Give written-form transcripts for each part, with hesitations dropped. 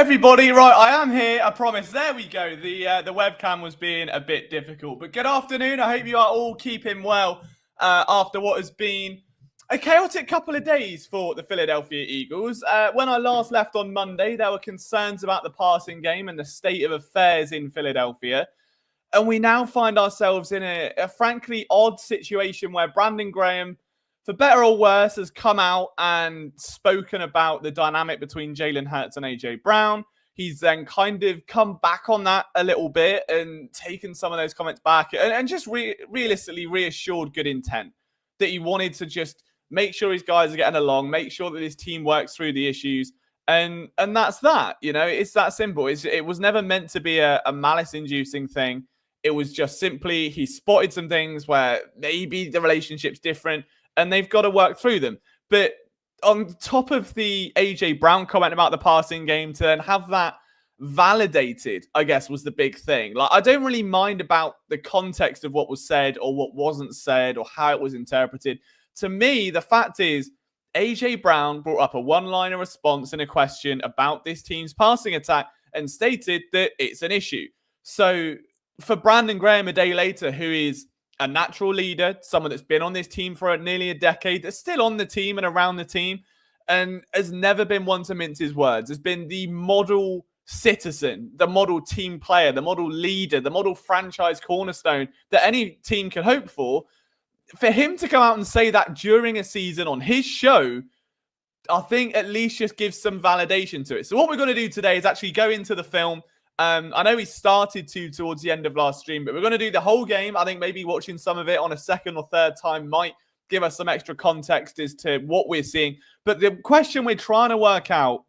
everybody. Right, I am here. I promise. There we go. The webcam was being a bit difficult, but good afternoon. I hope you are all keeping well after what has been a chaotic couple of days for the Philadelphia Eagles. When I last left on Monday, there were concerns about the passing game and the state of affairs in Philadelphia. And we now find ourselves in a frankly odd situation where Brandon Graham, for better or worse, has come out and spoken about the dynamic between Jalen Hurts and AJ Brown. He's then kind of come back on that a little bit and taken some of those comments back and just realistically reassured good intent that he wanted to just make sure his guys are getting along, make sure that his team works through the issues. And that's that. You know, it's that simple. It was never meant to be a malice-inducing thing. It was just simply he spotted some things where maybe the relationship's different and they've got to work through them. But on top of the AJ Brown comment about the passing game, to then have that validated, I guess, was the big thing. Like, I don't really mind about the context of what was said or what wasn't said or how it was interpreted. To me, the fact is, AJ Brown brought up a one-liner response in a question about this team's passing attack and stated that it's an issue. So for Brandon Graham a day later, who is a natural leader, someone that's been on this team for nearly a decade, that's still on the team and around the team, and has never been one to mince his words, has been the model citizen, the model team player, the model leader, the model franchise cornerstone that any team can hope for him to come out and say that during a season on his show, I think at least just gives some validation to it. So what we're going to do today is actually go into the film. I know we started towards the end of last stream, but we're going to do the whole game. I think maybe watching some of it on a second or third time might give us some extra context as to what we're seeing. But the question we're trying to work out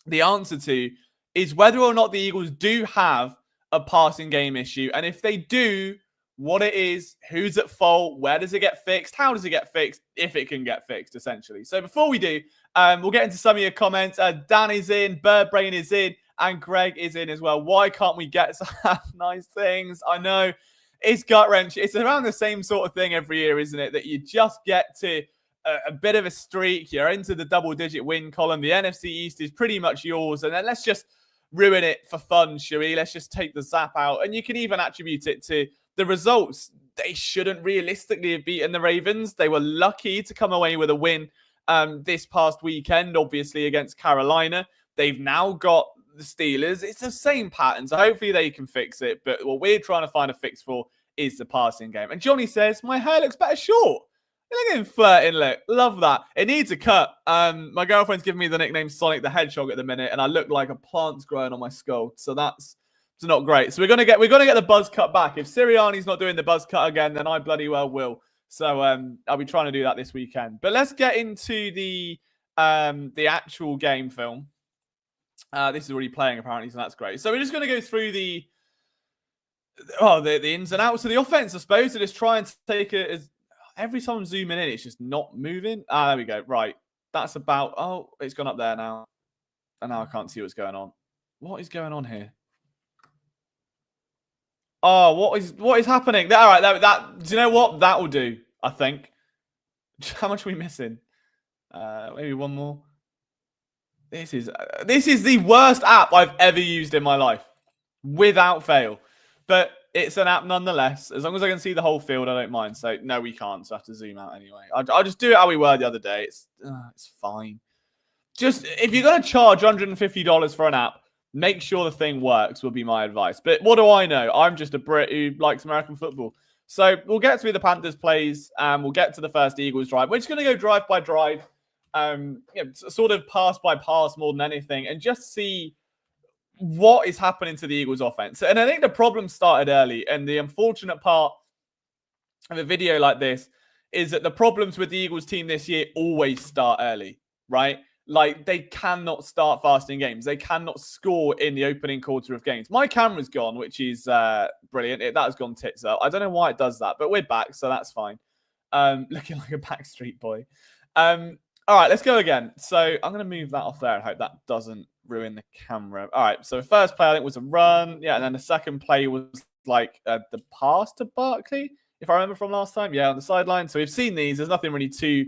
the answer to is whether or not the Eagles do have a passing game issue. And if they do, what it is, who's at fault, where does it get fixed, how does it get fixed, if it can get fixed, essentially. So before we do, we'll get into some of your comments. Dan is in, Birdbrain is in, and Greg is in as well. Why can't we get some nice things? I know it's gut-wrenching. It's around the same sort of thing every year, isn't it? That you just get to a bit of a streak. You're into the double-digit win column. The NFC East is pretty much yours. And then let's just ruin it for fun, shall we? Let's just take the zap out. And you can even attribute it to the results. They shouldn't realistically have beaten the Ravens. They were lucky to come away with a win this past weekend, obviously, against Carolina. They've now got the Steelers. It's the same pattern, so hopefully they can fix it. But what we're trying to find a fix for is the passing game. And Johnny says, my hair looks better short. Look at him flirting, look. Love that. It needs a cut. My girlfriend's giving me the nickname Sonic the Hedgehog at the minute, and I look like a plant's growing on my skull. So that's not great. So we're gonna get the buzz cut back. If Sirianni's not doing the buzz cut again, then I bloody well will. So I'll be trying to do that this weekend. But let's get into the actual game film. This is already playing apparently, so that's great. So we're just going to go through the ins and outs of the offense, I suppose, to just try and take it as every time I'm zooming in, it's just not moving. There we go. Right, that's about. Oh, it's gone up there now, and now I can't see what's going on. What is going on here? Oh, what is happening? All right, that do you know what that will do? I think. How much are we missing? Maybe one more. This is the worst app I've ever used in my life, without fail. But it's an app nonetheless. As long as I can see the whole field, I don't mind. So no, we can't. So I have to zoom out anyway. I'll just do it how we were the other day. It's fine. Just if you're gonna charge $150 for an app, make sure the thing works. Would be my advice. But what do I know? I'm just a Brit who likes American football. So we'll get through the Panthers plays, and we'll get to the first Eagles drive. We're just gonna go drive by drive. Sort of pass by pass more than anything, and just see what is happening to the Eagles offense. And I think the problem started early, and the unfortunate part of a video like this is that the problems with the Eagles team this year always start early, right? Like, they cannot start fast in games. They cannot score in the opening quarter of games. My camera's gone, which is brilliant. That has gone tits up. I don't know why it does that, but we're back, so that's fine. Looking like a Backstreet Boy. All right, let's go again. So I'm going to move that off there and hope that doesn't ruin the camera. All right, so the first play, I think, was a run. Yeah, and then the second play was like the pass to Barkley, if I remember from last time. Yeah, on the sideline. So we've seen these. There's nothing really too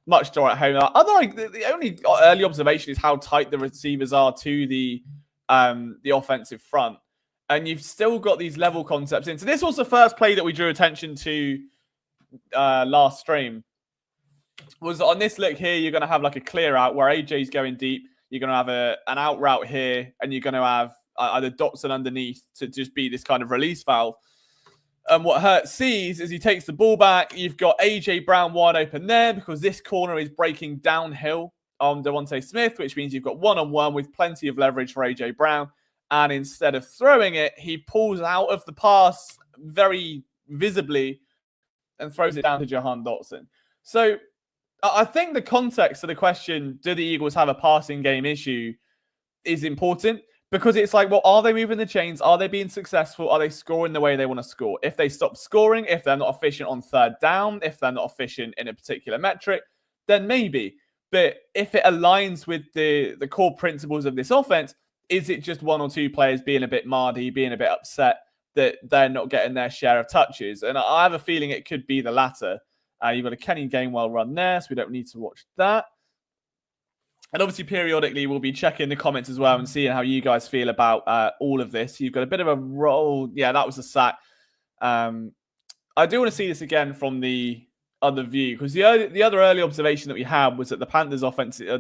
much to write home. The only early observation is how tight the receivers are to the the offensive front. And you've still got these level concepts in. So this was the first play that we drew attention to last stream. Was on this look here, you're going to have like a clear out where AJ's going deep. You're going to have an out route here, and you're going to have either Dotson underneath to just be this kind of release valve. And what Hurts sees is he takes the ball back. You've got AJ Brown wide open there because this corner is breaking downhill on Devontae Smith, which means you've got one-on-one with plenty of leverage for AJ Brown. And instead of throwing it, he pulls out of the pass very visibly and throws it down to Jahan Dotson. So I think the context of the question, do the Eagles have a passing game issue, is important. Because it's like, well, are they moving the chains? Are they being successful? Are they scoring the way they want to score? If they stop scoring, if they're not efficient on third down, if they're not efficient in a particular metric, then maybe. But if it aligns with the core principles of this offense, is it just one or two players being a bit mardy, being a bit upset that they're not getting their share of touches? And I have a feeling it could be the latter. You've got a Kenny Gainwell run there, so we don't need to watch that. And obviously, periodically, we'll be checking the comments as well and seeing how you guys feel about all of this. You've got a bit of a roll. Yeah, that was a sack. I do want to see this again from the other view, because the other early observation that we had was that the Panthers'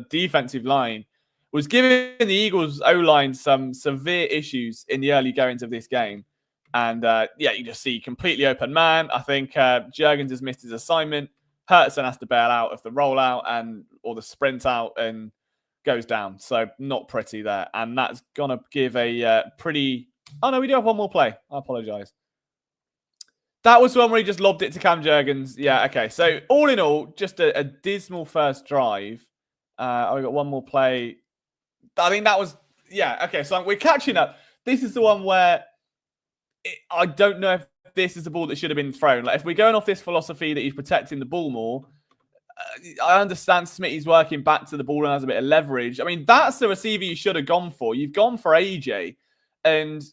defensive line was giving the Eagles' O-line some severe issues in the early goings of this game. And yeah, you just see completely open man. I think Jurgens has missed his assignment. Hurts then has to bail out of the rollout or the sprint out and goes down. So not pretty there. And that's going to give a pretty... Oh, no, we do have one more play. I apologize. That was one where he just lobbed it to Cam Jurgens. Yeah, okay. So all in all, just a dismal first drive. We got one more play. I think that was... Yeah, okay. So we're catching up. This is the one where I don't know if this is the ball that should have been thrown. Like, if we're going off this philosophy that he's protecting the ball more, I understand Smitty's working back to the ball and has a bit of leverage. I mean, that's the receiver you should have gone for. You've gone for AJ. And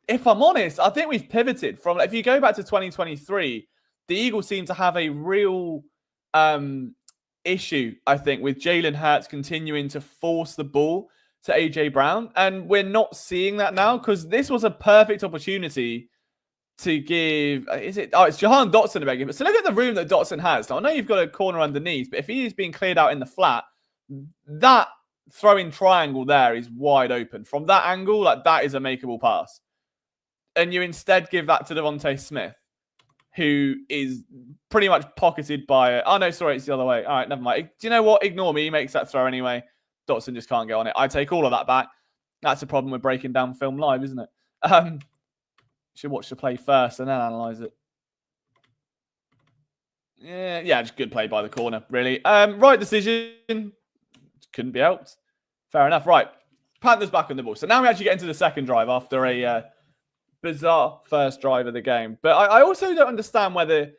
if I'm honest, I think we've pivoted from... If you go back to 2023, the Eagles seem to have a real issue, I think, with Jalen Hurts continuing to force the ball to AJ Brown. And we're not seeing that now, because this was a perfect opportunity to give... it's Jahan Dotson begging. But so look at the room that Dotson has. Now, I know you've got a corner underneath, but if he is being cleared out in the flat, that throwing triangle there is wide open. From that angle, like, that is a makeable pass. And you instead give that to Devontae Smith, who is pretty much pocketed by... Oh, no, sorry, it's the other way. All right, never mind. Do you know what? Ignore me. He makes that throw anyway. Dotson just can't get on it. I take all of that back. That's the problem with breaking down film live, isn't it? Should watch the play first and then analyze it. Yeah, just good play by the corner, really. Right decision. Couldn't be helped. Fair enough. Right. Panthers back on the ball. So now we actually get into the second drive after a bizarre first drive of the game. But I also don't understand whether...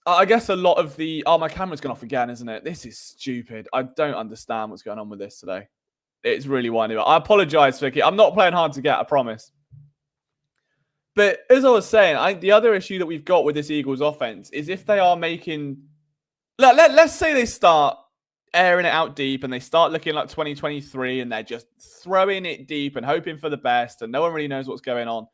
I guess a lot of the... Oh, my camera's gone off again, isn't it? This is stupid. I don't understand what's going on with this today. It's really winding up. I apologize, Vicky. I'm not playing hard to get, I promise. But as I was saying, the other issue that we've got with this Eagles offense is if they are making... Let's say they start airing it out deep and they start looking like 2023 and they're just throwing it deep and hoping for the best and no one really knows what's going on.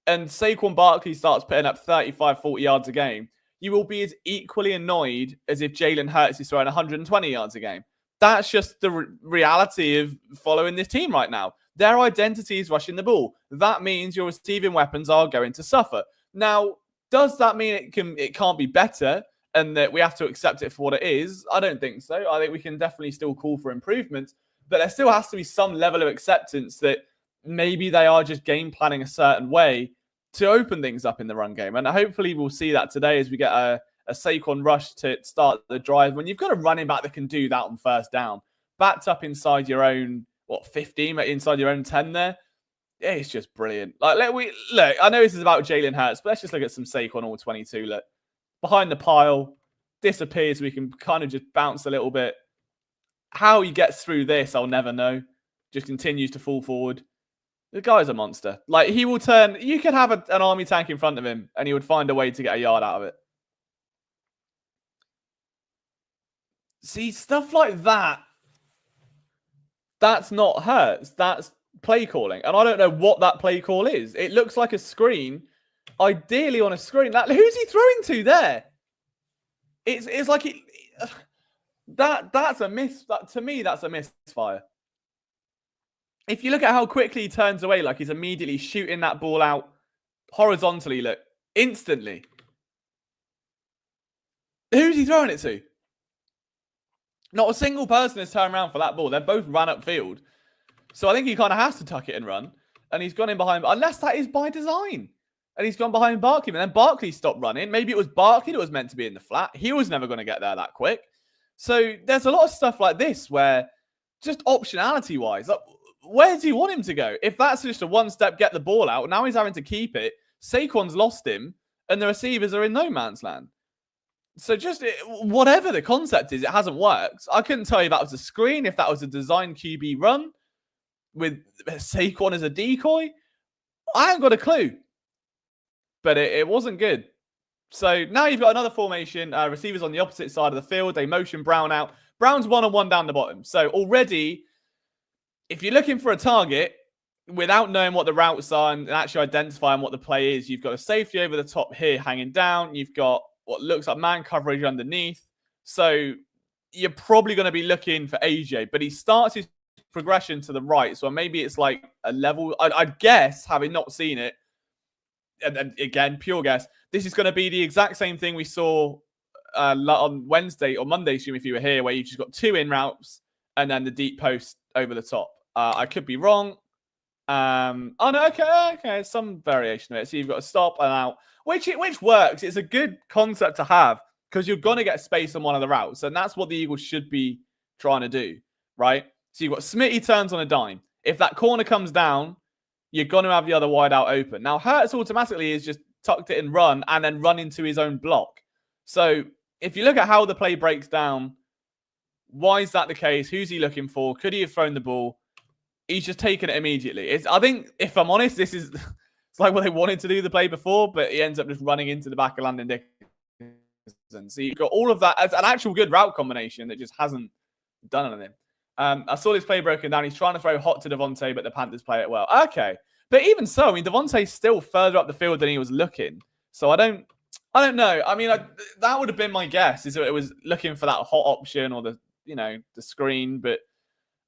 And Saquon Barkley starts putting up 35, 40 yards a game. You will be as equally annoyed as if Jalen Hurts is throwing 120 yards a game. That's just the reality of following this team right now. Their identity is rushing the ball. That means your receiving weapons are going to suffer. Now, does that mean it can't be better and that we have to accept it for what it is? I don't think so. I think we can definitely still call for improvements, but there still has to be some level of acceptance that maybe they are just game planning a certain way to open things up in the run game. And hopefully we'll see that today as we get a Saquon rush to start the drive. When you've got a running back that can do that on first down, backed up inside your own, 15, inside your own 10 there, yeah, it's just brilliant. Like, look, I know this is about Jalen Hurts, but let's just look at some Saquon all 22. Look, behind the pile, disappears. We can kind of just bounce a little bit. How he gets through this, I'll never know. Just continues to fall forward. The guy's a monster. Like, he will turn... You could have an army tank in front of him, and he would find a way to get a yard out of it. See, stuff like that, that's not Hurts. That's play calling, and I don't know what that play call is. It looks like a screen, ideally on a screen. Who's he throwing to there? It's like that's a miss. To me, that's a misfire. If you look at how quickly he turns away, like he's immediately shooting that ball out horizontally, look, instantly. Who's he throwing it to? Not a single person has turned around for that ball. They both ran upfield. So I think he kind of has to tuck it and run. And he's gone in behind, unless that is by design. And he's gone behind Barkley. And then Barkley stopped running. Maybe it was Barkley that was meant to be in the flat. He was never going to get there that quick. So there's a lot of stuff like this where just optionality-wise, like, where do you want him to go? If that's just a one-step, get the ball out, now he's having to keep it. Saquon's lost him, and the receivers are in no man's land. So just whatever the concept is, it hasn't worked. I couldn't tell you if that was a screen, if that was a design QB run with Saquon as a decoy. I haven't got a clue. But it wasn't good. So now you've got another formation. Receivers on the opposite side of the field. They motion Brown out. Brown's one-on-one down the bottom. So already, if you're looking for a target, without knowing what the routes are and actually identifying what the play is, you've got a safety over the top here hanging down. You've got what looks like man coverage underneath. So you're probably going to be looking for AJ, but he starts his progression to the right. So maybe it's like a level. I'd guess, having not seen it, and again, pure guess, this is going to be the exact same thing we saw on Wednesday or Monday, assume if you were here, where you just got two in routes and then the deep post over the top. I could be wrong. Oh no, okay, some variation of it. So you've got a stop and out, which works. It's a good concept to have because you're going to get space on one of the routes, and that's what the Eagles should be trying to do, right? So you've got Smitty turns on a dime. If that corner comes down, you're going to have the other wide out open. Now, Hurts automatically is just tucked it and run and then run into his own block. So if you look at how the play breaks down, why is that the case? Who's he looking for? Could he have thrown the ball? He's just taken it immediately. I think, if I'm honest, this is it's like what they wanted to do the play before, but he ends up just running into the back of Landon Dickerson. So you've got all of that as an actual good route combination that just hasn't done anything. I saw this play broken down. He's trying to throw hot to Devontae, but the Panthers play it well. Okay. But even so, I mean, Devontae's still further up the field than he was looking. So I don't know. I mean, that would have been my guess, is that it was looking for that hot option or the screen. But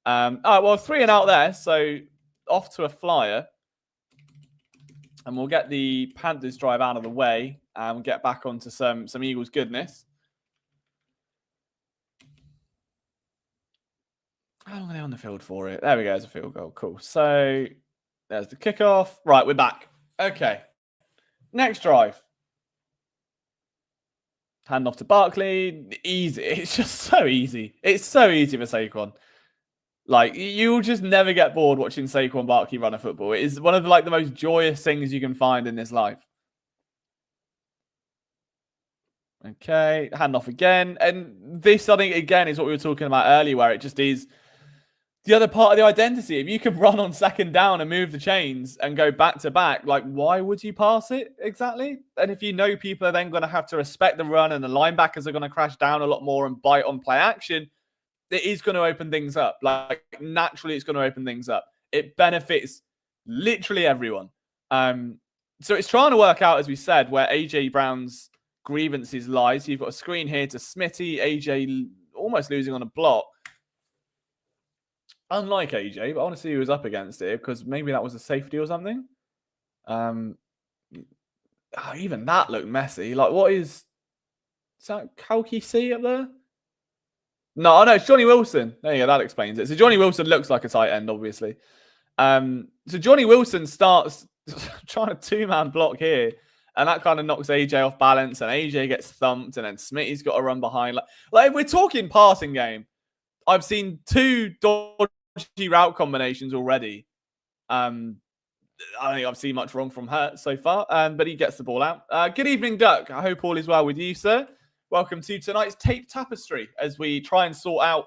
all right, well, 3 and out there. So off to a flyer. And we'll get the Panthers drive out of the way and get back onto some Eagles goodness. How long are they on the field for it? There we go. It's a field goal. Cool. So there's the kickoff. Right, we're back. Okay. Next drive. Hand off to Barkley. Easy. It's just so easy. It's so easy for Saquon. Like, you'll just never get bored watching Saquon Barkley run a football. It is one of the most joyous things you can find in this life. Okay. Hand off again. And this, I think, again, is what we were talking about earlier, where it just is the other part of the identity. If you can run on second down and move the chains and go back to back, like, why would you pass it exactly? And if you know people are then going to have to respect the run and the linebackers are going to crash down a lot more and bite on play action, it is going to open things up. Like, naturally, it's going to open things up. It benefits literally everyone. So it's trying to work out, as we said, where AJ Brown's grievances lie. So you've got a screen here to Smitty, AJ almost losing on a block. Unlike AJ, but I want to see who was up against it, because maybe that was a safety or something. Even that looked messy. Like, what is that Kalki C up there? No, it's Johnny Wilson. There you go, that explains it. So Johnny Wilson looks like a tight end, obviously. So Johnny Wilson starts trying to two-man block here, and that kind of knocks AJ off balance, and AJ gets thumped, and then Smitty's got to run behind. Like if we're talking passing game, I've seen 2 dodgy route combinations already. I don't think I've seen much wrong from Hurts so far, but he gets the ball out. Good evening, Duck. I hope all is well with you, sir. Welcome to tonight's tape tapestry as we try and sort out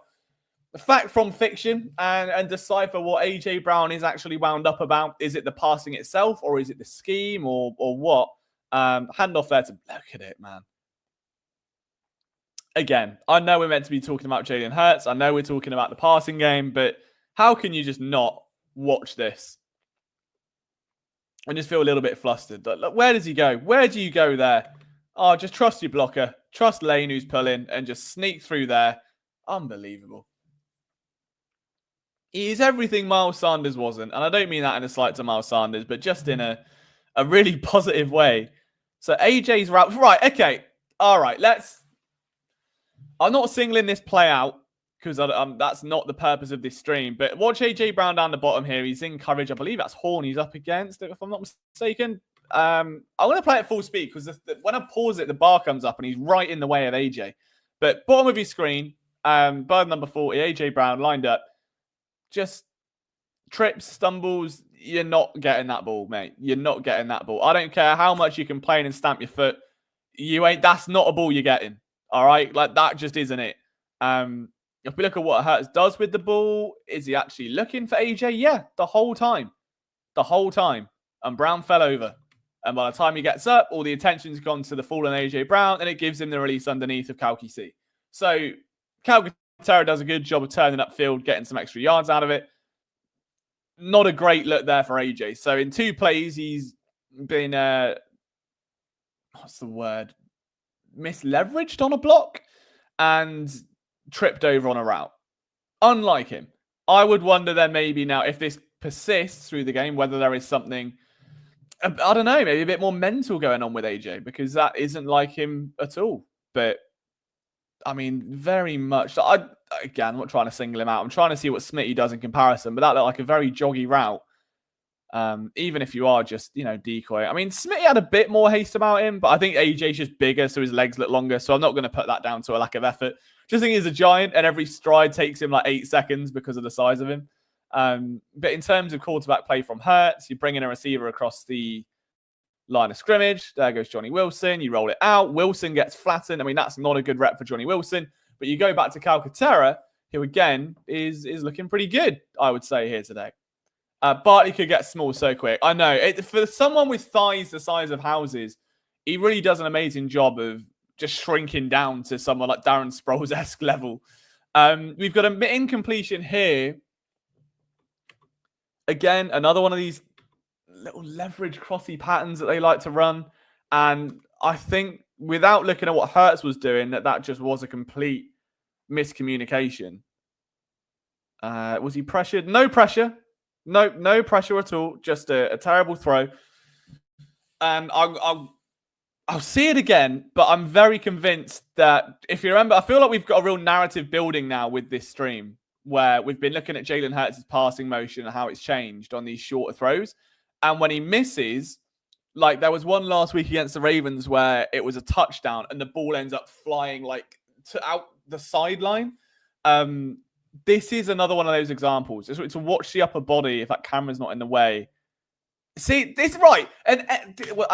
the fact from fiction and decipher what AJ Brown is actually wound up about. Is it the passing itself, or is it the scheme, or what? Hand off there to look at it, man. Again, I know we're meant to be talking about Jalen Hurts. I know we're talking about the passing game, but how can you just not Watch this. I just feel a little bit flustered. Look, where does he go? Where do you go there? Oh, just trust your blocker. Trust Lane who's pulling and just sneak through there. Unbelievable. He is everything Miles Sanders wasn't. And I don't mean that in a slight to Miles Sanders, but just in a really positive way. So AJ's route. Right, okay. All right, I'm not singling this play out because that's not the purpose of this stream. But watch AJ Brown down the bottom here. He's in coverage. I believe that's Horn he's up against, if I'm not mistaken. I'm going to play at full speed because when I pause it, the bar comes up and he's right in the way of AJ. But bottom of your screen, bird number 40, AJ Brown lined up. Just trips, stumbles. You're not getting that ball, mate. You're not getting that ball. I don't care how much you complain and stamp your foot. That's not a ball you're getting. All right? Like, that just isn't it. If we look at what Hurts does with the ball, is he actually looking for AJ? Yeah, the whole time. The whole time. And Brown fell over. And by the time he gets up, all the attention's gone to the fallen AJ Brown, and it gives him the release underneath of Kalki C. So, Calcaterra does a good job of turning upfield, getting some extra yards out of it. Not a great look there for AJ. So, in 2 plays, he's been, what's the word? Misleveraged on a block and tripped over on a route. Unlike him. I would wonder then maybe now if this persists through the game, whether there is something, I don't know, maybe a bit more mental going on with AJ, because that isn't like him at all. But, I mean, very much. I'm not trying to single him out. I'm trying to see what Smitty does in comparison, but that looked like a very joggy route. Even if you are just, decoy. I mean, Smitty had a bit more haste about him, but I think AJ's just bigger, so his legs look longer. So I'm not going to put that down to a lack of effort. Just think he's a giant, and every stride takes him like 8 seconds because of the size of him. But in terms of quarterback play from Hurts, you bring in a receiver across the line of scrimmage. There goes Johnny Wilson. You roll it out. Wilson gets flattened. I mean, that's not a good rep for Johnny Wilson. But you go back to Calcaterra, who again is looking pretty good, I would say, here today. Bartley could get small so quick. I know. For someone with thighs the size of houses, he really does an amazing job of just shrinking down to someone like Darren Sproles-esque level. We've got an incompletion here. Again, another one of these little leverage crossy patterns that they like to run. And I think without looking at what Hurts was doing, that just was a complete miscommunication. Was he pressured? No pressure. No pressure at all. Just a terrible throw. And I'll see it again, but I'm very convinced that, if you remember, I feel like we've got a real narrative building now with this stream, where we've been looking at Jalen Hurts' passing motion and how it's changed on these shorter throws. And when he misses, like there was one last week against the Ravens where it was a touchdown and the ball ends up flying like out the sideline. This is another one of those examples. It's to watch the upper body if that camera's not in the way. See, this right. And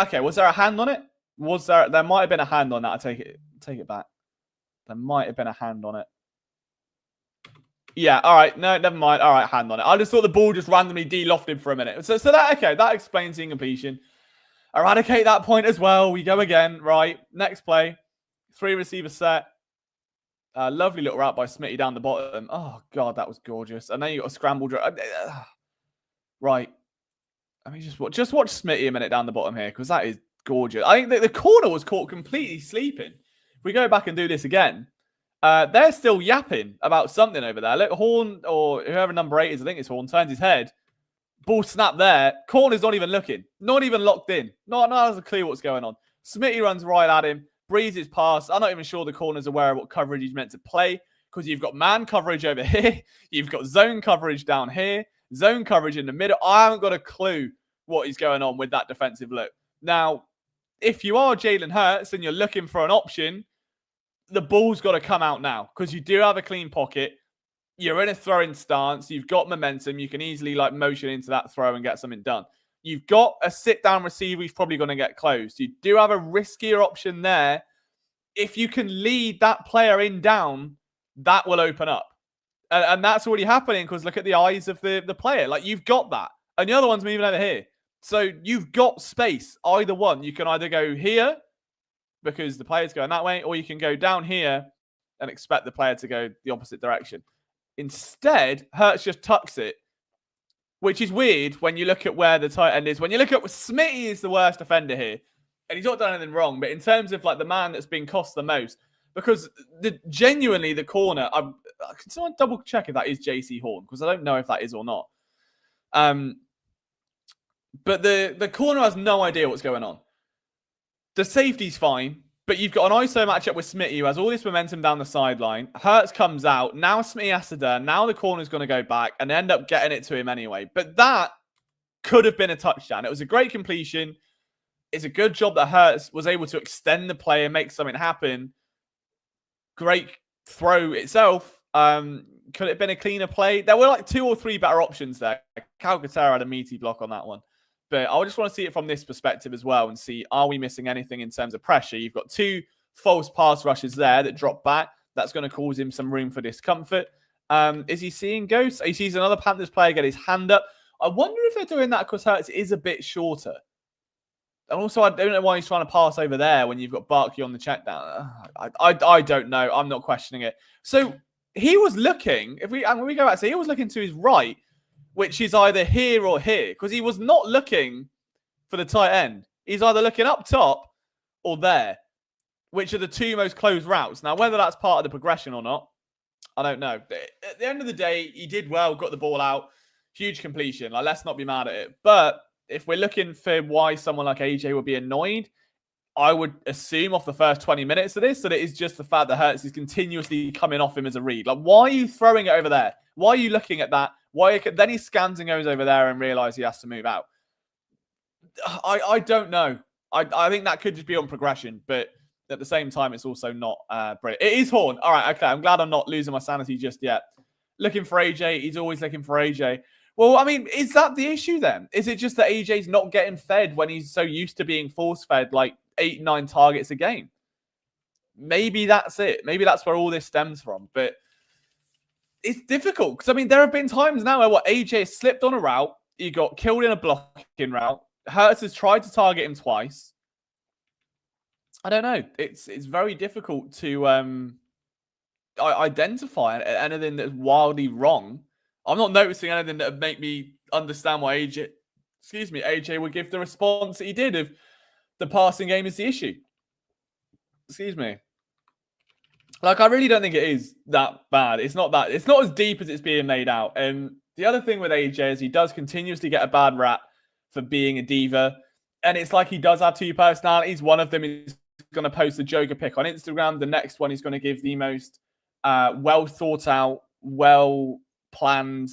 okay, was there a hand on it? There might have been a hand on that. I take it back. There might have been a hand on it. Yeah, all right. No, never mind. All right, hand on it. I just thought the ball just randomly de-lofted for a minute. So that explains the incompletion. Eradicate that point as well. We go again. Right. Next play. 3 receiver set. Lovely little route by Smitty down the bottom. Oh, God, that was gorgeous. And then you got a scramble. Right. I mean, just watch Smitty a minute down the bottom here, because that is gorgeous. I think the corner was caught completely sleeping. If we go back and do this again, they're still yapping about something over there. Look, Horn, or whoever number 8 is, I think it's Horn, turns his head. Ball snap there. Corner's not even looking. Not even locked in. Not has a clue what's going on. Smitty runs right at him. Breezes past. I'm not even sure the corner's aware of what coverage he's meant to play, because you've got man coverage over here. You've got zone coverage down here. Zone coverage in the middle. I haven't got a clue what is going on with that defensive look. Now, if you are Jalen Hurts and you're looking for an option, the ball's got to come out now, because you do have a clean pocket. You're in a throwing stance. You've got momentum. You can easily motion into that throw and get something done. You've got a sit-down receiver who's probably going to get closed. You do have a riskier option there. If you can lead that player in down, that will open up. And that's already happening, because look at the eyes of the player. You've got that. And the other one's moving over here. So you've got space. Either one. You can either go here, because the player's going that way, or you can go down here and expect the player to go the opposite direction. Instead, Hurts just tucks it. which is weird when you look at where the tight end is. When you look at Smitty is the worst offender here, and he's not done anything wrong. But in terms of like the man that's been cost the most, because genuinely the corner, can someone double check if that is JC Horn? Because I don't know if that is or not. But the corner has no idea what's going on. The safety's fine, but you've got an ISO matchup with Smitty who has all this momentum down the sideline. Hurts comes out. Now Smitty has to turn. Now the corner's going to go back and end up getting it to him anyway. But that could have been a touchdown. It was a great completion. It's a good job that Hurts was able to extend the play and make something happen. Great throw itself. Could it have been a cleaner play? There were like 2 or 3 better options there. Calcaterra had a meaty block on that one. But I just want to see it from this perspective as well and see, are we missing anything in terms of pressure? You've got 2 false pass rushes there that drop back. That's going to cause him some room for discomfort. Is he seeing ghosts? He sees another Panthers player get his hand up. I wonder if they're doing that because Hurts is a bit shorter. And also, I don't know why he's trying to pass over there when you've got Barkley on the check down. I don't know. I'm not questioning it. So he was looking, when we go back, so he was looking to his right, which is either here or here, because he was not looking for the tight end. He's either looking up top or there, which are the 2 most closed routes. Now, whether that's part of the progression or not, I don't know. At the end of the day, he did well, got the ball out, huge completion. Like, let's not be mad at it. But if we're looking for why someone like AJ would be annoyed, I would assume off the first 20 minutes of this that it is just the fact that Hurts is continuously coming off him as a read. Like, why are you throwing it over there? Why are you looking at that? Then he scans and goes over there and realizes he has to move out. I don't know. I think that could just be on progression, but at the same time, it's also not brilliant. It is Horn. All right, okay. I'm glad I'm not losing my sanity just yet. Looking for AJ. He's always looking for AJ. Well, I mean, is that the issue then? Is it just that AJ's not getting fed when he's so used to being force-fed like 8, 9 targets a game? Maybe that's it. Maybe that's where all this stems from. But it's difficult because, I mean, there have been times now where AJ slipped on a route. He got killed in a blocking route. Hurts has tried to target him twice. I don't know. It's very difficult to identify anything that's wildly wrong. I'm not noticing anything that would make me understand why AJ would give the response that he did of the passing game is the issue. Excuse me. Like, I really don't think it is that bad. It's not as deep as it's being made out. And the other thing with AJ is he does continuously get a bad rap for being a diva. And it's like he does have 2 personalities. One of them is going to post a Joker pic on Instagram. The next one is going to give the most well thought out, well planned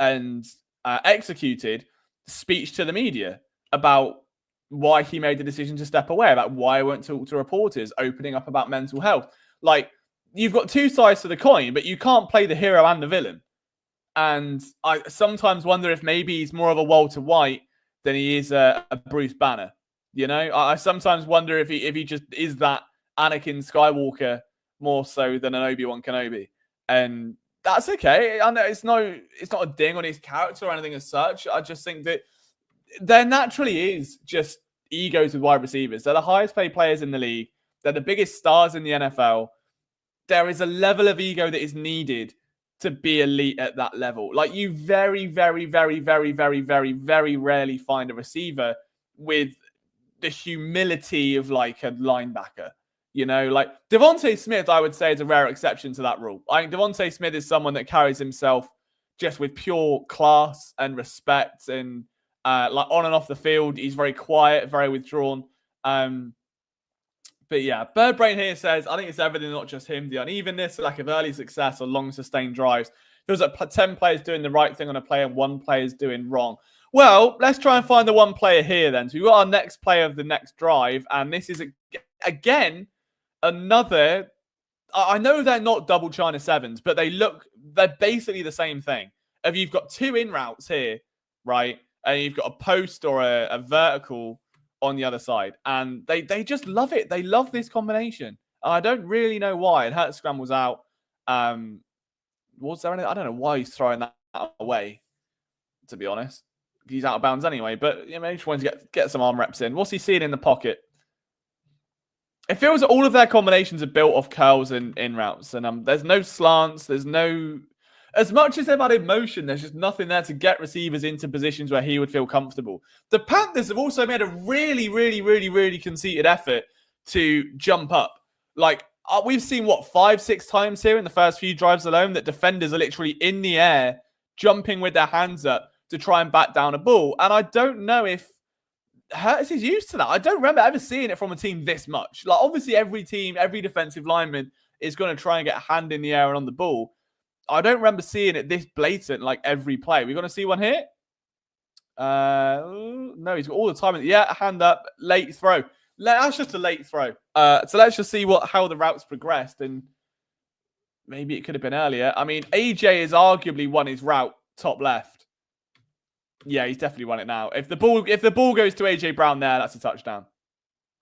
and executed speech to the media about why he made the decision to step away, about why he went to reporters, opening up about mental health. Like, you've got 2 sides to the coin, but you can't play the hero and the villain. And I sometimes wonder if maybe he's more of a Walter White than he is a Bruce Banner. You know, I sometimes wonder if he just is that Anakin Skywalker more so than an Obi-Wan Kenobi. And that's okay. I know it's not a ding on his character or anything as such. I just think that there naturally is just egos with wide receivers. They're the highest paid players in the league. They're the biggest stars in the NFL. There is a level of ego that is needed to be elite at that level. Like, you very, very, very, very, very, very, very rarely find a receiver with the humility of like a linebacker. You know, like Devontae Smith, I would say, is a rare exception to that rule. I think Devontae Smith is someone that carries himself just with pure class and respect, and like on and off the field, he's very quiet, very withdrawn. But yeah, Birdbrain here says, I think it's evident not just him, the unevenness, the lack of early success or long sustained drives. Feels like 10 players doing the right thing on a play and 1 player's doing wrong. Well, let's try and find the 1 player here then. So we've got our next player of the next drive, and this is, again, another... I know they're not double China 7s, but they're basically the same thing. If you've got 2 in routes here, right, and you've got a post or a vertical on the other side, and they just love it. They love this combination. I don't really know why. And Hurts scrambles out. Was there anything? I don't know why he's throwing that away, to be honest. He's out of bounds anyway, but you know, he just wanted to get some arm reps in. What's he seeing in the pocket? It feels that all of their combinations are built off curls and in routes, and there's no slants, there's no As much as they've added motion, there's just nothing there to get receivers into positions where he would feel comfortable. The Panthers have also made a really conceited effort to jump up. Like, we've seen, 5-6 times here in the first few drives alone that defenders are literally in the air, jumping with their hands up to try and bat down a ball. And I don't know if Hurts is used to that. I don't remember ever seeing it from a team this much. Like, obviously, every team, every defensive lineman is going to try and get a hand in the air and on the ball. I don't remember seeing it this blatant, like, every play. We're going to see one here? No, he's got all the time. Yeah, hand up, late throw. That's just a late throw. So let's just see how the routes progressed, and maybe it could have been earlier. I mean, AJ has arguably won his route top left. Yeah, he's definitely won it now. If the ball goes to AJ Brown there, that's a touchdown.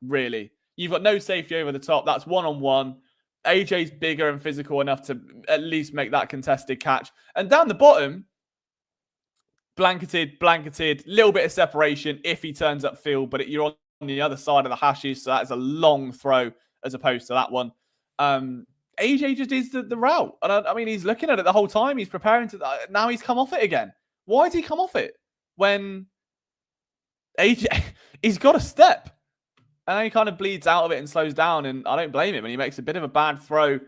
Really. You've got no safety over the top. That's one-on-one. AJ's bigger and physical enough to at least make that contested catch. And down the bottom, blanketed, little bit of separation if he turns upfield, but you're on the other side of the hashes, so that's a long throw as opposed to that one. AJ just is the route. And I mean, he's looking at it the whole time. He's preparing to... Now he's come off it again. Why did he come off it? When AJ, he's got a step. And then he kind of bleeds out of it and slows down. And I don't blame him. And he makes a bit of a bad throw.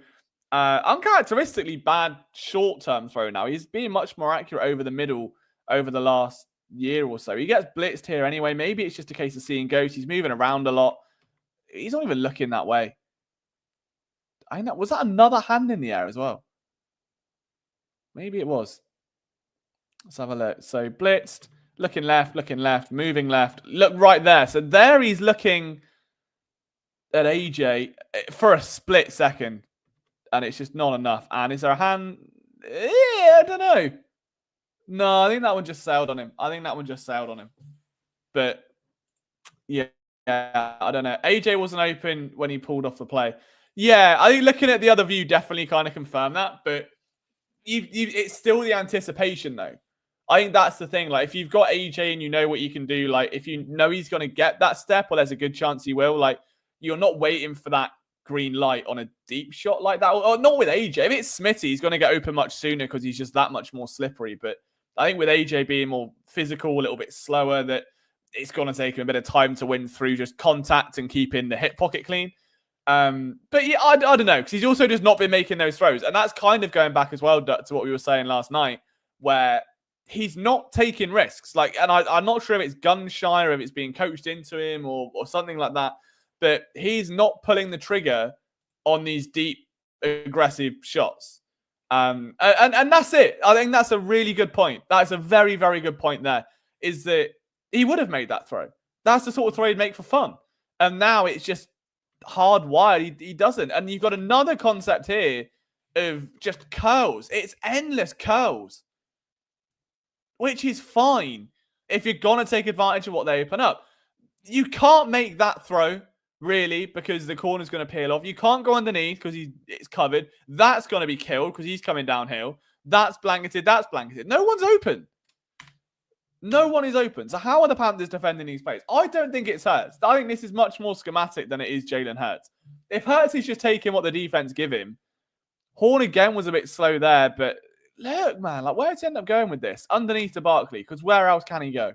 Uncharacteristically bad short-term throw now. He's being much more accurate over the middle over the last year or so. He gets blitzed here anyway. Maybe it's just a case of seeing ghosts. He's moving around a lot. He's not even looking that way. I know. Was that another hand in the air as well? Maybe it was. Let's have a look. So blitzed. Looking left, moving left. Look right there. So there he's looking at AJ for a split second. And it's just not enough. And is there a hand? Yeah, I don't know. No, I think that one just sailed on him. But, yeah, I don't know. AJ wasn't open when he pulled off the play. Yeah, I think looking at the other view definitely kind of confirmed that. But it's still the anticipation, though. I think that's the thing. Like, if you've got AJ and you know what you can do, like, if you know he's going to get that step, well, there's a good chance he will. Like, you're not waiting for that green light on a deep shot like that. Or not with AJ. If it's Smitty, he's going to get open much sooner because he's just that much more slippery. But I think with AJ being more physical, a little bit slower, that it's going to take him a bit of time to win through just contact and keeping the hip pocket clean. But yeah, I don't know, because he's also just not been making those throws. And that's kind of going back as well to what we were saying last night, where he's not taking risks. Like, and I'm not sure if it's gun shy or if it's being coached into him or something like that. But he's not pulling the trigger on these deep, aggressive shots. And that's it. I think that's a really good point. That's a very, very good point there, is that he would have made that throw. That's the sort of throw he'd make for fun. And now it's just hardwired. He doesn't. And you've got another concept here of just curls. It's endless curls, which is fine if you're going to take advantage of what they open up. You can't make that throw, really, because the corner's going to peel off. You can't go underneath because it's covered. That's going to be killed because he's coming downhill. That's blanketed. No one's open. No one is open. So how are the Panthers defending these plays? I don't think it's Hurts. I think this is much more schematic than it is Jalen Hurts. If Hurts is just taking what the defense give him, Horn again was a bit slow there, but look, man, like, where does he end up going with this? Underneath to Barkley, because where else can he go?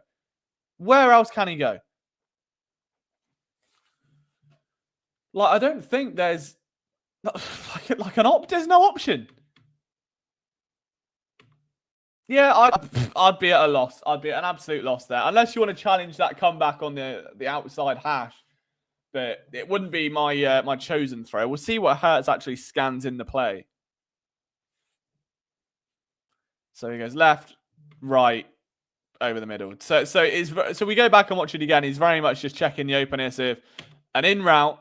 Like, I don't think there's there's no option. Yeah, I'd be at a loss. I'd be at an absolute loss there, unless you want to challenge that comeback on the outside hash. But it wouldn't be my my chosen throw. We'll see what Hurts actually scans in the play. So he goes left, right, over the middle. So we go back and watch it again. He's very much just checking the openness of an in route.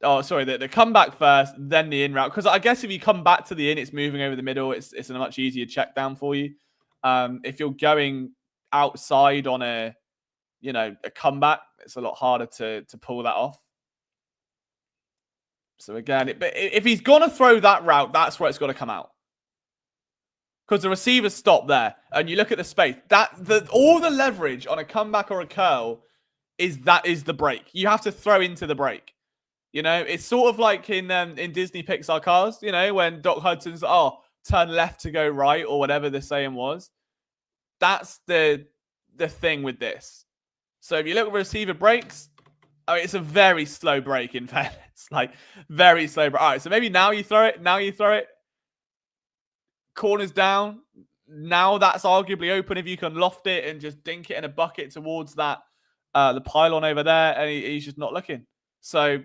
Oh, sorry, the comeback first, then the in route. Because I guess if you come back to the in, it's moving over the middle. It's a much easier check down for you. If you're going outside on a comeback, it's a lot harder to pull that off. So again, but if he's gonna throw that route, that's where it's got to come out. Because the receivers stop there, and you look at the space. All the leverage on a comeback or a curl is the break. You have to throw into the break. You know, it's sort of like in Disney Pixar Cars, when Doc Hudson's, turn left to go right, or whatever the saying was. That's the thing with this. So if you look at receiver breaks, it's a very slow break, in fairness. Like, very slow. All right, so maybe now you throw it. Corners down. Now that's arguably open if you can loft it and just dink it in a bucket towards that the pylon over there, and he's just not looking. So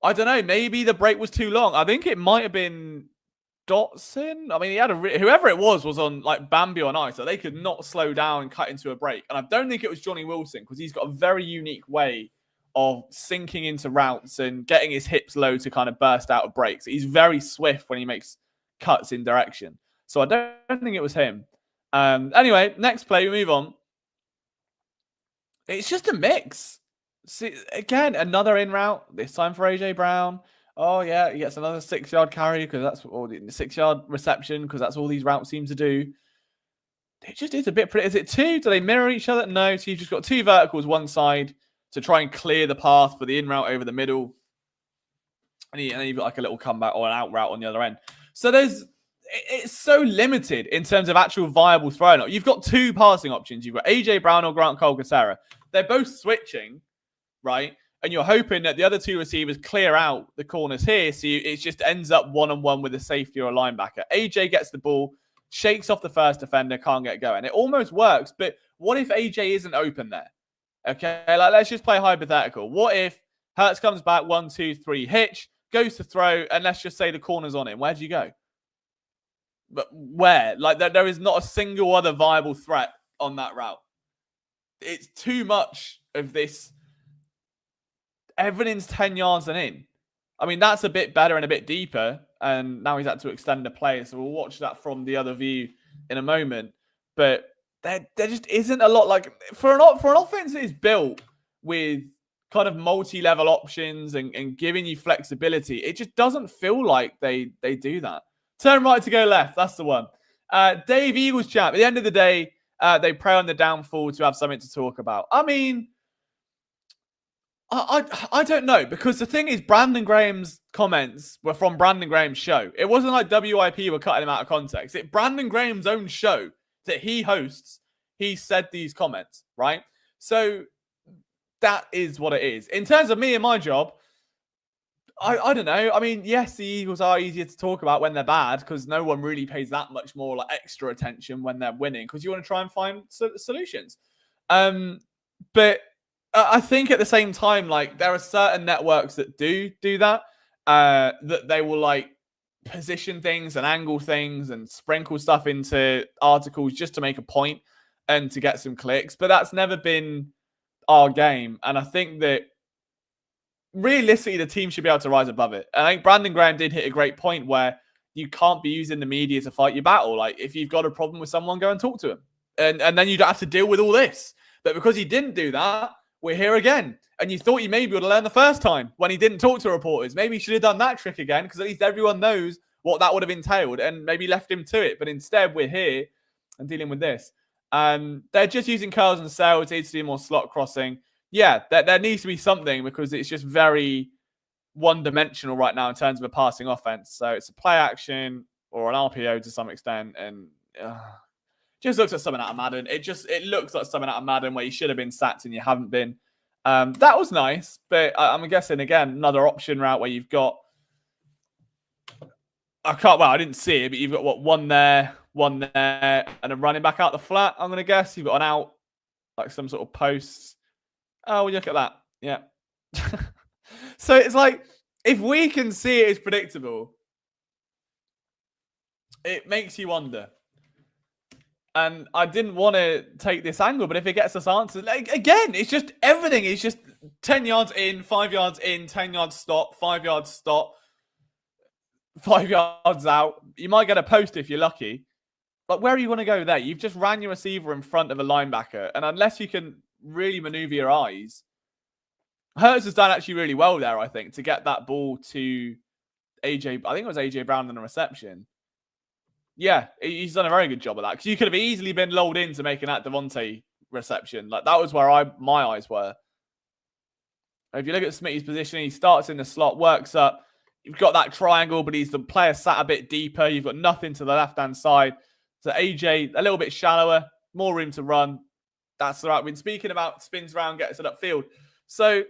I don't know. Maybe the break was too long. I think it might have been Dotson. I mean, he had whoever it was on like Bambi on ice, so they could not slow down and cut into a break. And I don't think it was Johnny Wilson, because he's got a very unique way of sinking into routes and getting his hips low to kind of burst out of breaks. He's very swift when he makes cuts in direction. So I don't think it was him. Anyway, next play, we move on. It's just a mix. See, again, another in route, this time for AJ Brown. Oh, yeah, he gets another 6-yard carry, because that's all the 6-yard reception, because that's all these routes seem to do. It just is a bit pretty. Is it two? Do they mirror each other? No. So you've just got two verticals one side to try and clear the path for the in route over the middle. And then you've got like a little comeback or an out route on the other end. So it's so limited in terms of actual viable throwing. You've got two passing options. You've got AJ Brown or Grant Colcaterra. They're both switching, right? And you're hoping that the other two receivers clear out the corners here, so it just ends up one-on-one with a safety or a linebacker. AJ gets the ball, shakes off the first defender, can't get going. It almost works, but what if AJ isn't open there? Okay, like, let's just play hypothetical. What if Hurts comes back, 1, 2, 3, hitch, goes to throw, and let's just say the corner's on him. Where do you go? But where? Like, there is not a single other viable threat on that route. It's too much of this. Everything's 10 yards and in. I mean, that's a bit better and a bit deeper. And now he's had to extend the play. So we'll watch that from the other view in a moment. But there just isn't a lot. Like, for an offense that is built with kind of multi-level options and giving you flexibility, it just doesn't feel like they do that. Turn right to go left. That's the one. Dave Eagles chat. At the end of the day, they prey on the downfall to have something to talk about. I mean, I don't know, because the thing is, Brandon Graham's comments were from Brandon Graham's show. It wasn't like WIP were cutting him out of context. It's Brandon Graham's own show that he hosts. He said these comments, right? So that is what it is. In terms of me and my job, I don't know. I mean, yes, the Eagles are easier to talk about when they're bad, because no one really pays that much more like extra attention when they're winning, because you want to try and find solutions. But I think at the same time, like, there are certain networks that do that, that they will like position things and angle things and sprinkle stuff into articles just to make a point and to get some clicks. But that's never been our game. And I think that realistically, the team should be able to rise above it. And I think Brandon Graham did hit a great point where you can't be using the media to fight your battle. Like, if you've got a problem with someone, go and talk to him. And then you don't have to deal with all this. But because he didn't do that, we're here again. And you thought you maybe would have learned the first time when he didn't talk to reporters. Maybe he should have done that trick again, because at least everyone knows what that would have entailed and maybe left him to it. But instead, we're here and dealing with this. They're just using curls and sails. They need to do more slot crossing. Yeah, there needs to be something, because it's just very one-dimensional right now in terms of a passing offense. So it's a play action or an RPO to some extent, and just looks like something out of Madden. It looks like something out of Madden where you should have been sacked and you haven't been. That was nice, but I'm guessing, again, another option route where you've got... I didn't see it, but you've got, one there, and a running back out the flat, I'm going to guess. You've got an out, like some sort of post. Oh, well, look at that. Yeah. So it's like, if we can see it as predictable, it makes you wonder. And I didn't want to take this angle, but if it gets us answers, like, again, it's just everything is just 10 yards in, 5 yards in, 10 yards stop, 5 yards stop, 5 yards out. You might get a post if you're lucky. But where are you going to go there? You've just ran your receiver in front of a linebacker. And unless you can really maneuver your eyes, Hurts has done actually really well there, I think, to get that ball to AJ. I think it was AJ Brown in the reception. Yeah, he's done a very good job of that, because you could have easily been lulled into making that Devontae reception. Like, that was where my eyes were. If you look at Smitty's position, he starts in the slot, works up, you've got that triangle, but the player sat a bit deeper. You've got nothing to the left-hand side. So AJ, a little bit shallower, more room to run. That's the right win. Speaking about spins around, gets it upfield. So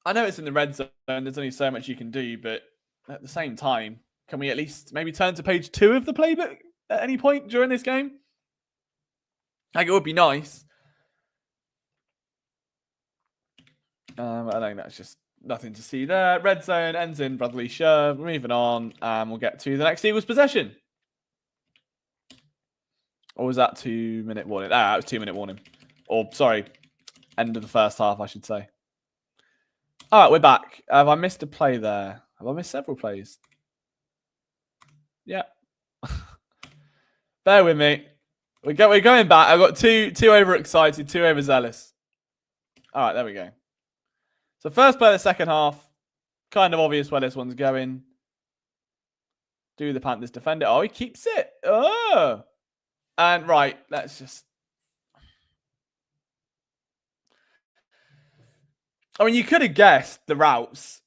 I know it's in the red zone. There's only so much you can do, but at the same time, can we at least maybe turn to page 2 of the playbook at any point during this game? Like, it would be nice. I think that's just nothing to see there. Red zone ends in brotherly shove. Moving on, we'll get to the next Eagles possession. Or was that 2-minute warning? That was 2-minute warning. Or, sorry, end of the first half, I should say. All right, we're back. Have I missed a play there? Have I missed several plays? Yeah. Bear with me. We're going back. I've got too overexcited, too overzealous. All right, there we go. So first play of the second half. Kind of obvious where this one's going. Do the Panthers defend it? Oh, he keeps it. Oh. And right, let's just... I mean, you could have guessed the routes.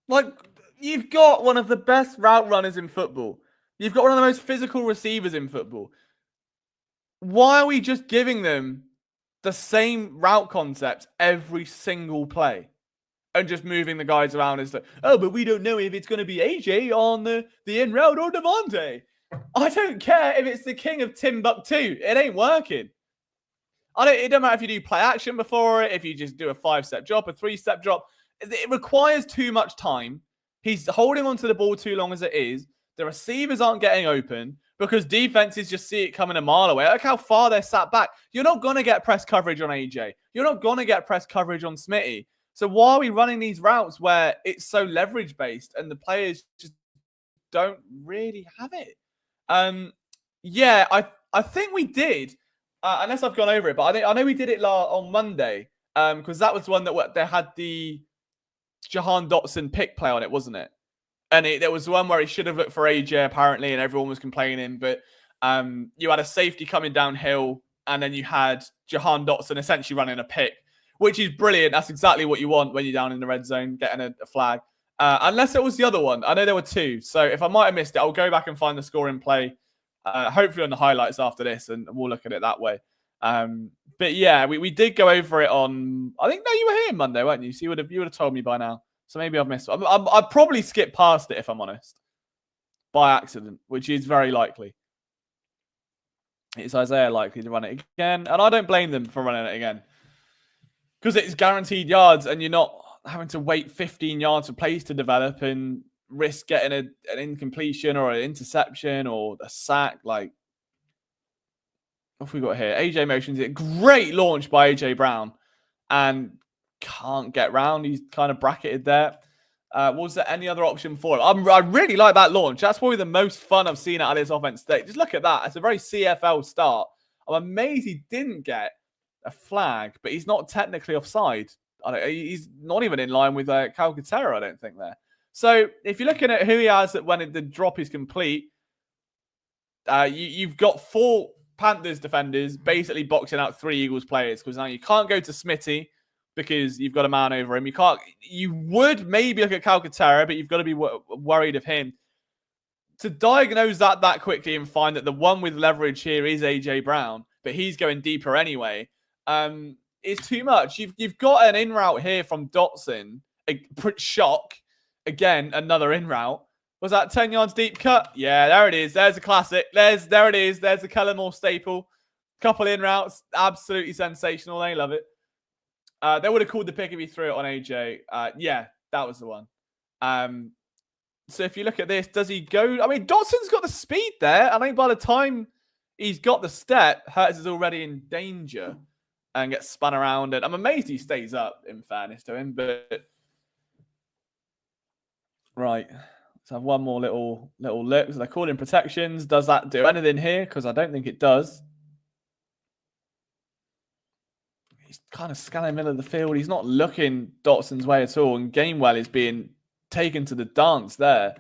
Like, you've got one of the best route runners in football. You've got one of the most physical receivers in football. Why are we just giving them the same route concept every single play? And just moving the guys around as, oh, but we don't know if it's going to be AJ on the in route or Devontae. I don't care if it's the king of Timbuktu. It ain't working. It don't matter if you do play action before it, if you just do a 5-step drop, a 3-step drop. It requires too much time. He's holding onto the ball too long as it is. The receivers aren't getting open because defenses just see it coming a mile away. Look how far they're sat back. You're not going to get press coverage on AJ. You're not going to get press coverage on Smitty. So why are we running these routes where it's so leverage-based and the players just don't really have it? Yeah, I think we did. Unless I've gone over it, but I know we did it on Monday because that was one that they had the Jahan Dotson pick play on it, wasn't it? And there was one where he should have looked for AJ apparently, and everyone was complaining. But you had a safety coming downhill, and then you had Jahan Dotson essentially running a pick, which is brilliant. That's exactly what you want when you're down in the red zone, getting a flag. Unless it was the other one. I know there were 2. So if I might have missed it, I'll go back and find the score in play. Hopefully on the highlights after this, and we'll look at it that way. But yeah, we did go over it on... I think, no, you were here Monday, weren't you? So you would have told me by now. So maybe I've missed it. I've probably skipped past it, if I'm honest. By accident, which is very likely. It's Isaiah likely to run it again. And I don't blame them for running it again. Because it's guaranteed yards, and you're not having to wait 15 yards for plays to develop and risk getting an incompletion or an interception or a sack. Like, what have we got here? AJ motions it. Great launch by AJ Brown. And can't get round. He's kind of bracketed there. Was there any other option for him? I really like that launch. That's probably the most fun I've seen out of this offense today. Just look at that. It's a very CFL start. I'm amazed he didn't get a flag, but he's not technically offside. He's not even in line with Calcaterra, I don't think, there. So if you're looking at who he has when the drop is complete, you've got 4 Panthers defenders basically boxing out 3 Eagles players because now you can't go to Smitty because you've got a man over him. You would maybe look at Calcaterra, but you've got to be worried of him. To diagnose that quickly and find that the one with leverage here is AJ Brown, but he's going deeper anyway, is too much. You've got an in route here from Dotson. Shock. Again, another in route. Was that 10 yards deep cut? Yeah, there it is. There's a classic. There it is. There's the Kellamore staple. Couple in routes. Absolutely sensational. They love it. They would have called the pick if he threw it on AJ. Yeah, that was the one. So if you look at this, does he go? I mean, Dotson's got the speed there. I think by the time he's got the step, Hurts is already in danger and gets spun around. And I'm amazed he stays up, in fairness to him. But right. Let's have one more little look. So they're calling protections. Does that do anything here? Because I don't think it does. He's kind of scanning the middle of the field. He's not looking Dotson's way at all. And Gainwell is being taken to the dance there.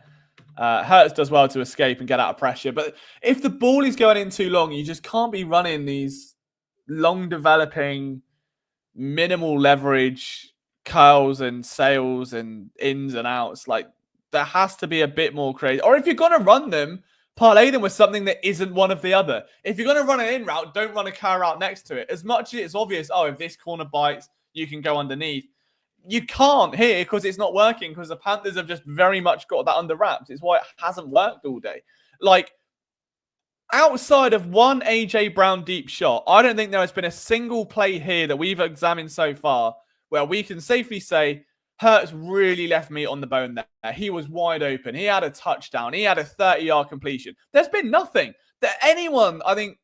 Hurts does well to escape and get out of pressure. But if the ball is going in too long, you just can't be running these long developing minimal leverage curls and sails and ins and outs. Like, there has to be a bit more crazy. Or if you're going to run them, parlay them with something that isn't one of the other. If you're going to run an in route, don't run a curl route next to it. As much as it's obvious, oh, if this corner bites, you can go underneath. You can't here because it's not working, because the Panthers have just very much got that under wraps. It's why it hasn't worked all day. Like, outside of one AJ Brown deep shot, I don't think there has been a single play here that we've examined so far where we can safely say Hurts really left meat on the bone there. He was wide open. He had a touchdown. He had a 30-yard completion. There's been nothing that anyone, I think,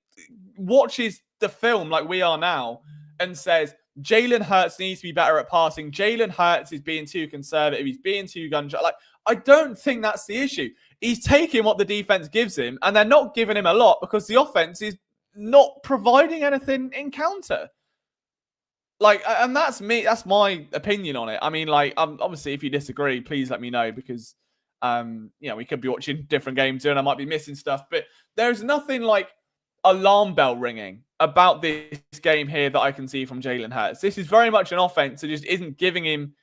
watches the film like we are now and says, Jalen Hurts needs to be better at passing. Jalen Hurts is being too conservative. He's being too gun-shy. Like, I don't think that's the issue. He's taking what the defense gives him, and they're not giving him a lot because the offense is not providing anything in counter. Like, and that's me. That's my opinion on it. I mean, like, obviously, if you disagree, please let me know, because, we could be watching different games here and I might be missing stuff. But there's nothing like alarm bell ringing about this game here that I can see from Jalen Hurts. This is very much an offense that just isn't giving him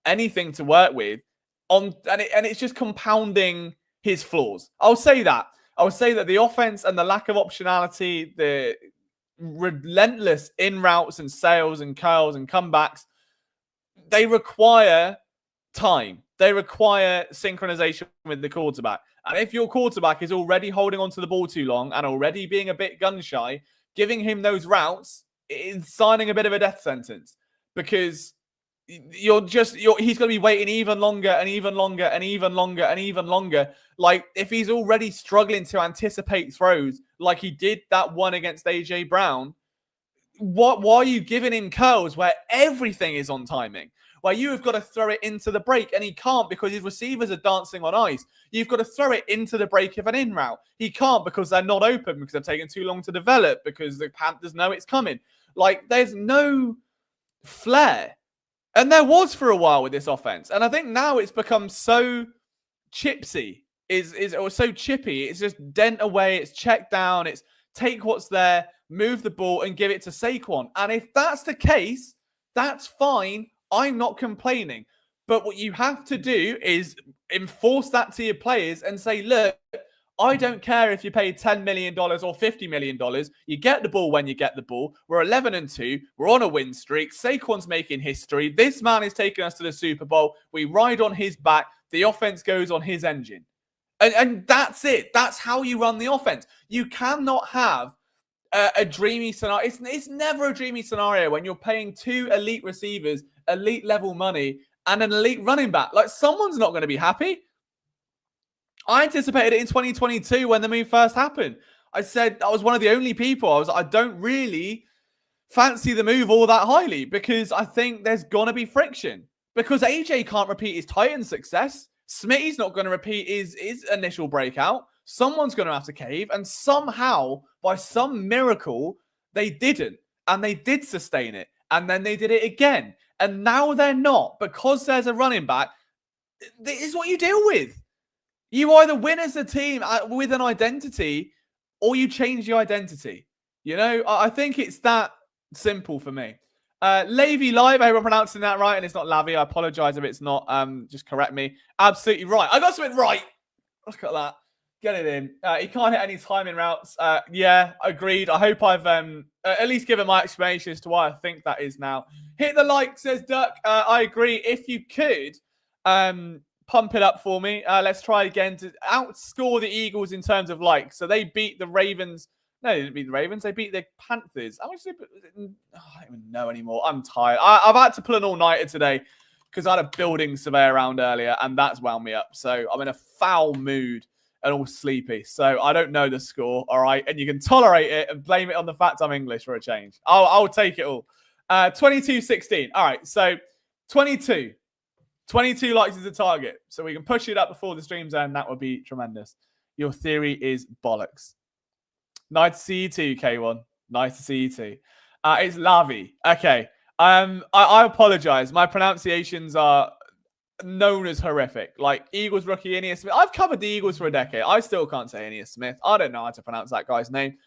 anything to work with, and it's just compounding his flaws. I'll say that. I would say that the offense and the lack of optionality, the relentless in routes and sails and curls and comebacks, they require time. They require synchronization with the quarterback. And if your quarterback is already holding onto the ball too long and already being a bit gun shy, giving him those routes is signing a bit of a death sentence, because he's going to be waiting even longer and even longer and even longer and even longer. Like, if he's already struggling to anticipate throws like he did that one against AJ Brown, why are you giving him curls where everything is on timing? Where you have got to throw it into the break and he can't because his receivers are dancing on ice. You've got to throw it into the break of an in route. He can't because they're not open, because they're taking too long to develop, because the Panthers know it's coming. Like, there's no flair. And there was for a while with this offense. And I think now it's become so chipsy, or so chippy. It's just dent away. It's check down. It's take what's there, move the ball, and give it to Saquon. And if that's the case, that's fine. I'm not complaining. But what you have to do is enforce that to your players and say, look, I don't care if you pay $10 million or $50 million. You get the ball when you get the ball. We're 11-2. We're on a win streak. Saquon's making history. This man is taking us to the Super Bowl. We ride on his back. The offense goes on his engine. And that's it. That's how you run the offense. You cannot have a dreamy scenario. It's never a dreamy scenario when you're paying two elite receivers, elite level money, and an elite running back. Like, someone's not going to be happy. I anticipated it in 2022 when the move first happened. I said I was one of the only people. I don't really fancy the move all that highly, because I think there's going to be friction. Because AJ can't repeat his Titans success. Smitty's not going to repeat his initial breakout. Someone's going to have to cave. And somehow, by some miracle, they didn't. And they did sustain it. And then they did it again. And now they're not. Because there's a running back, this is what you deal with. You either win as a team with an identity, or you change your identity. You know, I think it's that simple for me. Lavy Live, I hope I'm pronouncing that right, and it's not Lavy. I apologize if it's not. Just correct me. Absolutely right. I got something right. Look at that. Get it in. He can't hit any timing routes. Yeah, agreed. I hope I've at least given my explanation as to why I think that is now. Hit the like, says Duck. I agree. If you could, pump it up for me. Let's try again to outscore the Eagles in terms of likes. So they beat the Ravens. No, they didn't beat the Ravens. They beat the Panthers. How much did they... I don't even know anymore. I'm tired. I've had to pull an all-nighter today because I had a building survey around earlier, and that's wound me up. So I'm in a foul mood and all sleepy. So I don't know the score, all right? And you can tolerate it and blame it on the fact I'm English for a change. I'll take it all. 22-16. All right, so 22. 22 likes is the target. So we can push it up before the stream's end. That would be tremendous. Your theory is bollocks. Nice to see you too, K1. Nice to see you too. It's Lavi. Okay. I apologize. My pronunciations are known as horrific. Like Eagles rookie Aeneas Smith. I've covered the Eagles for a decade. I still can't say Aeneas Smith. I don't know how to pronounce that guy's name.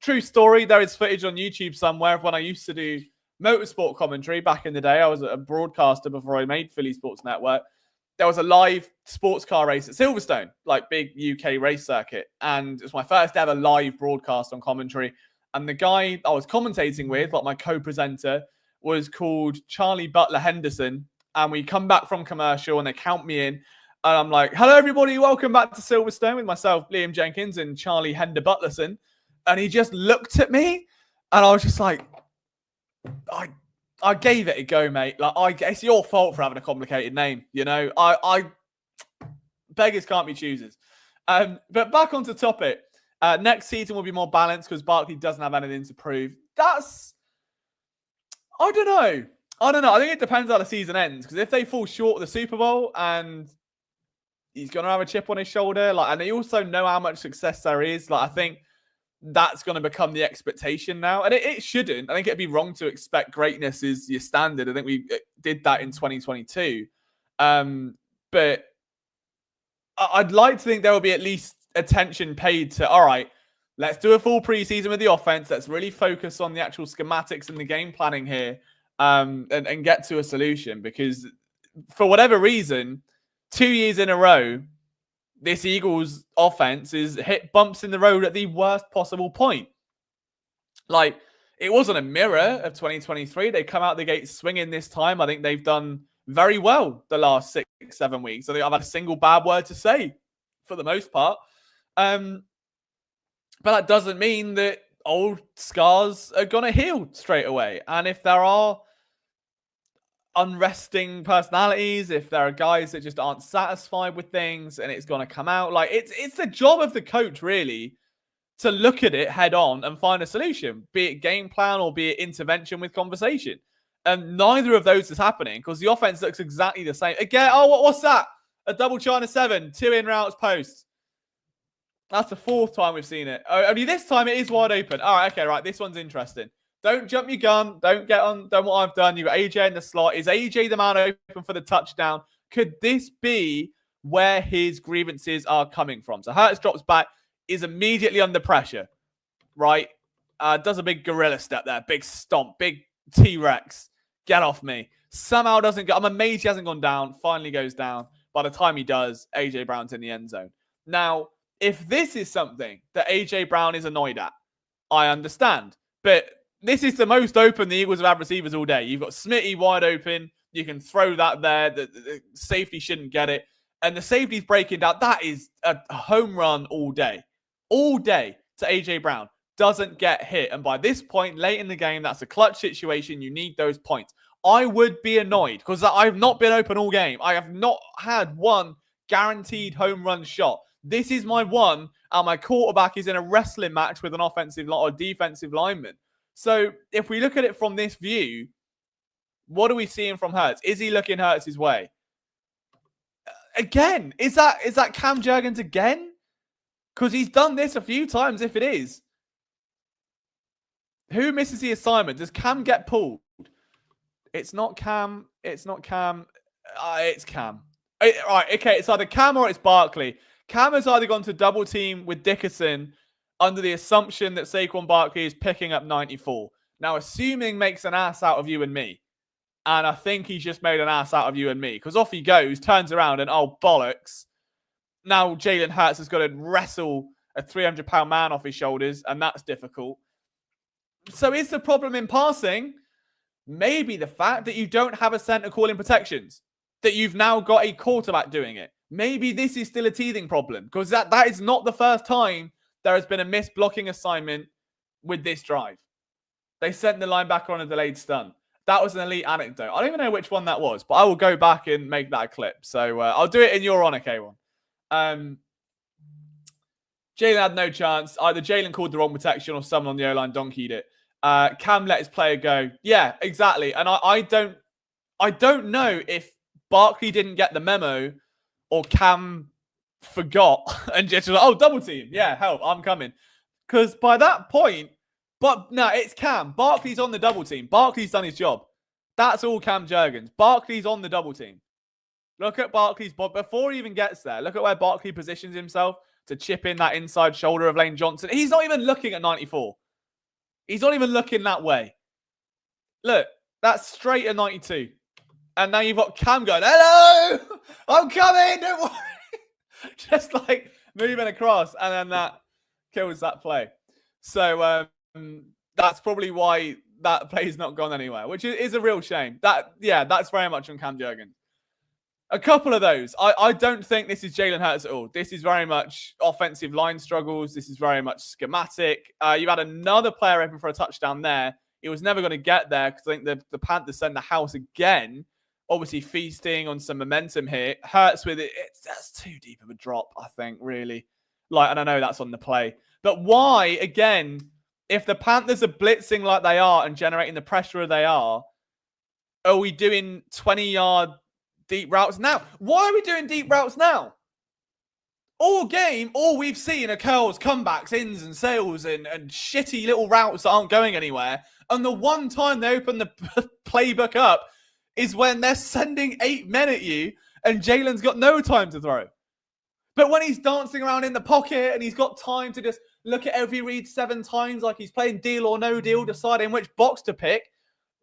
True story. There is footage on YouTube somewhere of when I used to do motorsport commentary back in the day. I was a broadcaster before I made Philly Sports Network. There was a live sports car race at Silverstone, like big UK race circuit. And it was my first ever live broadcast on commentary. And the guy I was commentating with, like my co-presenter, was called Charlie Butler Henderson. And we come back from commercial and they count me in. And I'm like, hello, everybody. Welcome back to Silverstone with myself, Liam Jenkins, and Charlie Hender Butlerson. And he just looked at me and I was just like, I gave it a go, mate. Like, it's your fault for having a complicated name, you know. I beggars can't be choosers. But back onto topic. Next season will be more balanced because Barkley doesn't have anything to prove. I don't know. I think it depends how the season ends. Because if they fall short of the Super Bowl and he's going to have a chip on his shoulder, and they also know how much success there is, I think that's going to become the expectation now. And it shouldn't. I think it'd be wrong to expect greatness is your standard. I think we did that in 2022. But I'd like to think there will be at least attention paid to, all right, let's do a full preseason with the offense. Let's really focus on the actual schematics and the game planning here and get to a solution. Because for whatever reason, 2 years in a row, this Eagles offense is hit bumps in the road at the worst possible point. It wasn't a mirror of 2023. They come out the gate swinging this time. I think they've done very well the last 6-7 weeks. I think I've had a single bad word to say for the most part. But that doesn't mean that old scars are going to heal straight away. And if there are unresting personalities, if there are guys that just aren't satisfied with things and it's going to come out, it's the job of the coach really to look at it head on and find a solution, be it game plan or be it intervention with conversation. And neither of those is happening because the offense looks exactly the same. Again, what's that? A double China 7, 2 in routes post. That's the 4th time we've seen it. Only this time it is wide open. All right, okay, right. This one's interesting. Don't jump your gun. Don't get on. Done what I've done. You've got AJ in the slot. Is AJ the man open for the touchdown? Could this be where his grievances are coming from? So Hurts drops back, is immediately under pressure, right? Does a big gorilla step there. Big stomp. Big T-Rex. Get off me. Somehow doesn't go. I'm amazed he hasn't gone down. Finally goes down. By the time he does, AJ Brown's in the end zone. Now, if this is something that AJ Brown is annoyed at, I understand. But this is the most open the Eagles have had receivers all day. You've got Smitty wide open. You can throw that there. The safety shouldn't get it. And the safety's breaking down. That is a home run all day. All day to AJ Brown. Doesn't get hit. And by this point, late in the game, that's a clutch situation. You need those points. I would be annoyed because I've not been open all game. I have not had one guaranteed home run shot. This is my one, and my quarterback is in a wrestling match with an offensive or defensive lineman. So if we look at it from this view, what are we seeing from Hurts? Is he looking Hurts' way? Again, is that Cam Jurgens again? Because he's done this a few times if it is. Who misses the assignment? Does Cam get pulled? It's not Cam. It's not Cam. It's Cam. Right, okay, it's either Cam or it's Barkley. Cam has either gone to double team with Dickerson under the assumption that Saquon Barkley is picking up 94. Now, assuming makes an ass out of you and me. And I think he's just made an ass out of you and me. Because off he goes, turns around and, oh, bollocks. Now Jalen Hurts has got to wrestle a 300-pound man off his shoulders, and that's difficult. So is the problem in passing maybe the fact that you don't have a center calling protections? That you've now got a quarterback doing it? Maybe this is still a teething problem. Because that is not the first time there has been a missed blocking assignment with this drive. They sent the linebacker on a delayed stun. That was an elite anecdote. I don't even know which one that was, but I will go back and make that a clip. So I'll do it in your honor, K1. Jalen had no chance. Either Jalen called the wrong protection or someone on the O-line donkeyed it. Cam let his player go. Yeah, exactly. And I don't know if Barkley didn't get the memo or Cam forgot and just was like, oh, double team. Yeah, help, I'm coming. Because by that point, but no, it's Cam. Barkley's on the double team. Barkley's done his job. That's all Cam Jurgens. Barkley's on the double team. Look at Barkley's, but before he even gets there, look at where Barkley positions himself to chip in that inside shoulder of Lane Johnson. He's not even looking at 94. He's not even looking that way. Look, that's straight at 92. And now you've got Cam going, hello, I'm coming, don't worry. Just like moving across, and then that kills that play. So that's probably why that play's not gone anywhere, which is a real shame. That's very much on Cam Jurgens. A couple of those. I don't think this is Jalen Hurts at all. This is very much offensive line struggles. This is very much schematic. You had another player open for a touchdown there. He was never going to get there because I think the Panthers send the house again. Obviously feasting on some momentum here. Hurts with it. That's too deep of a drop, I think, really. And I know that's on the play. But why, again, if the Panthers are blitzing like they are and generating the pressure they are we doing 20-yard deep routes now? Why are we doing deep routes now? All game, all we've seen are curls, comebacks, ins and sails and shitty little routes that aren't going anywhere. And the one time they open the playbook up is when they're sending 8 men at you and Jalen's got no time to throw. But when he's dancing around in the pocket and he's got time to just look at every read 7 times like he's playing deal or no deal, deciding which box to pick,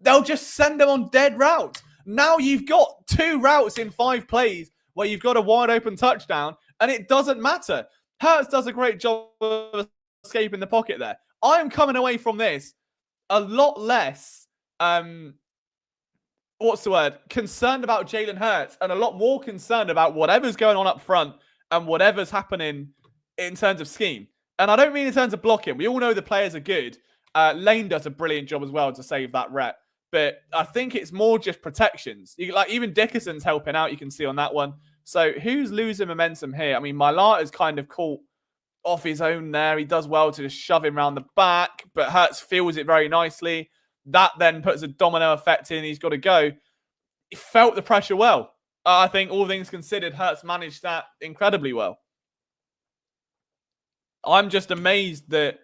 they'll just send them on dead routes. Now you've got 2 routes in 5 plays where you've got a wide open touchdown and it doesn't matter. Hurts does a great job of escaping the pocket there. I am coming away from this a lot less, concerned about Jalen Hurts and a lot more concerned about whatever's going on up front and whatever's happening in terms of scheme. And I don't mean in terms of blocking. We all know the players are good. Lane does a brilliant job as well to save that rep. But I think it's more just protections. Even Dickerson's helping out, you can see on that one. So who's losing momentum here? I mean, Mailata's kind of caught off his own there. He does well to just shove him around the back, but Hurts feels it very nicely. That then puts a domino effect in. He's got to go. He felt the pressure well. I think all things considered, Hurts managed that incredibly well. I'm just amazed that,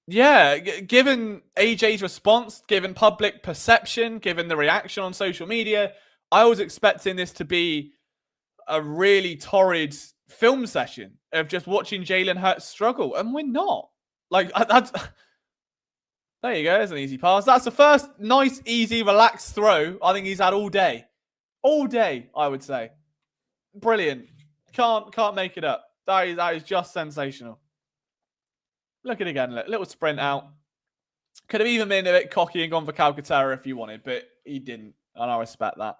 given AJ's response, given public perception, given the reaction on social media, I was expecting this to be a really torrid film session of just watching Jalen Hurts struggle, and we're not. There you go. There's an easy pass. That's the first nice, easy, relaxed throw I think he's had all day. All day, I would say. Brilliant. Can't make it up. That is just sensational. Look at it again. Little sprint out. Could have even been a bit cocky and gone for Calcaterra if you wanted, but he didn't, and I respect that.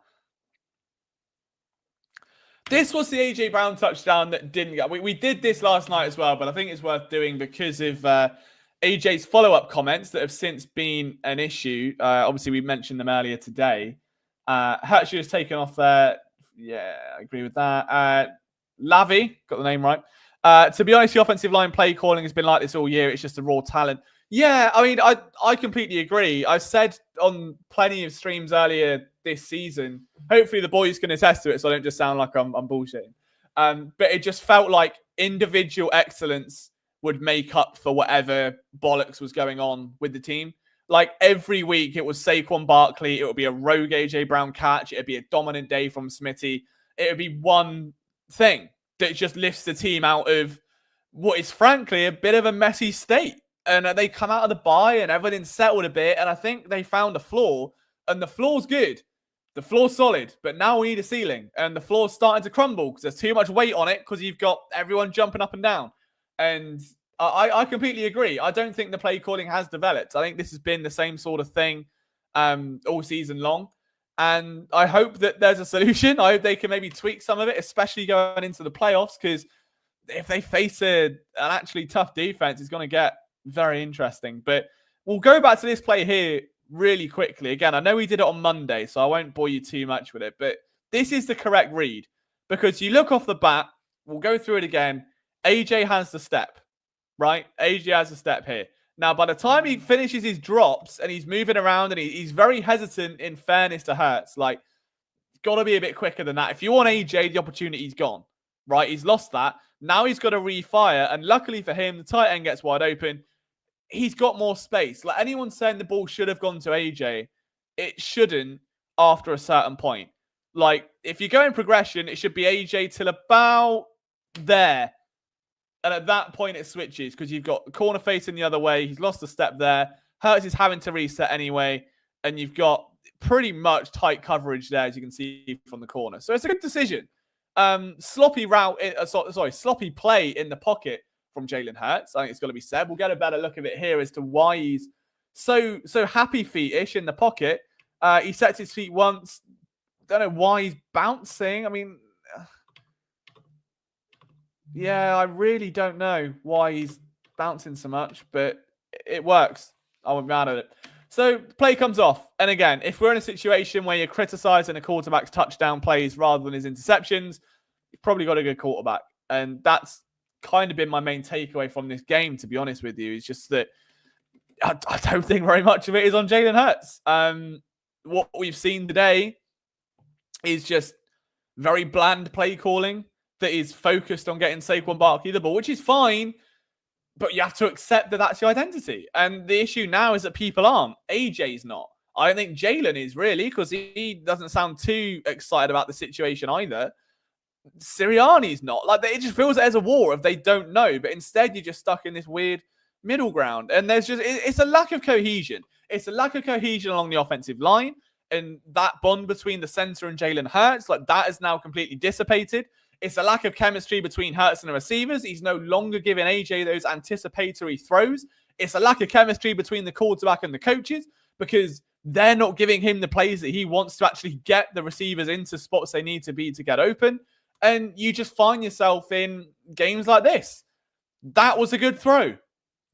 This was the AJ Brown touchdown that didn't get. We did this last night as well, but I think it's worth doing because of AJ's follow-up comments that have since been an issue. Obviously, we mentioned them earlier today. Hurts has taken off there. Yeah, I agree with that. Lavi, got the name right. To be honest, the offensive line play calling has been like this all year. It's just a raw talent. Yeah, I mean, I completely agree. I said on plenty of streams earlier this season, hopefully the boys can attest to it so I don't just sound like I'm bullshitting. But it just felt like individual excellence would make up for whatever bollocks was going on with the team. Like every week it was Saquon Barkley, it would be a rogue AJ Brown catch, it would be a dominant day from Smitty. It would be one thing that just lifts the team out of what is frankly a bit of a messy state. And they come out of the bye and everything's settled a bit. And I think they found a floor, and the floor's good. The floor's solid, but now we need a ceiling. And the floor's starting to crumble because there's too much weight on it because you've got everyone jumping up and down. And I completely agree. I don't think the play calling has developed. I think this has been the same sort of thing all season long. And I hope that there's a solution. I hope they can maybe tweak some of it, especially going into the playoffs, because if they face an actually tough defense, it's going to get very interesting. But we'll go back to this play here really quickly. Again, I know we did it on Monday, so I won't bore you too much with it. But this is the correct read, because you look off the bat, we'll go through it again. AJ has the step, right? AJ has the step here. Now, by the time he finishes his drops and he's moving around and he's very hesitant, in fairness to Hurts, like, got to be a bit quicker than that. If you want AJ, the opportunity's gone, right? He's lost that. Now he's got to refire. And luckily for him, the tight end gets wide open. He's got more space. Like, anyone saying the ball should have gone to AJ, it shouldn't after a certain point. Like, if you go in progression, it should be AJ till about there. And at that point, it switches because you've got the corner facing the other way. He's lost a step there. Hurts is having to reset anyway, and you've got pretty much tight coverage there, as you can see from the corner. So it's a good decision. Sloppy play in the pocket from Jalen Hurts. I think it's got to be said. We'll get a better look at it here as to why he's so happy feet-ish in the pocket. He sets his feet once. Don't know why he's bouncing. I mean, yeah, I really don't know why he's bouncing so much, but it works. I won't be mad at it. So play comes off. And again, if we're in a situation where you're criticizing a quarterback's touchdown plays rather than his interceptions, you've probably got a good quarterback. And that's kind of been my main takeaway from this game, to be honest with you. It's just that I don't think very much of it is on Jalen Hurts. What we've seen today is just very bland play calling that is focused on getting Saquon Barkley the ball, which is fine, but you have to accept that that's your identity. And the issue now is that people aren't. AJ's not. I don't think Jalen is really, because he doesn't sound too excited about the situation either. Sirianni's not. Like, it just feels like there's a war if they don't know, but instead you're just stuck in this weird middle ground. And it's a lack of cohesion. It's a lack of cohesion along the offensive line. And that bond between the center and Jalen Hurts, like, that is now completely dissipated. It's a lack of chemistry between Hurts and the receivers. He's no longer giving AJ those anticipatory throws. It's a lack of chemistry between the quarterback and the coaches because they're not giving him the plays that he wants to actually get the receivers into spots they need to be to get open. And you just find yourself in games like this. That was a good throw.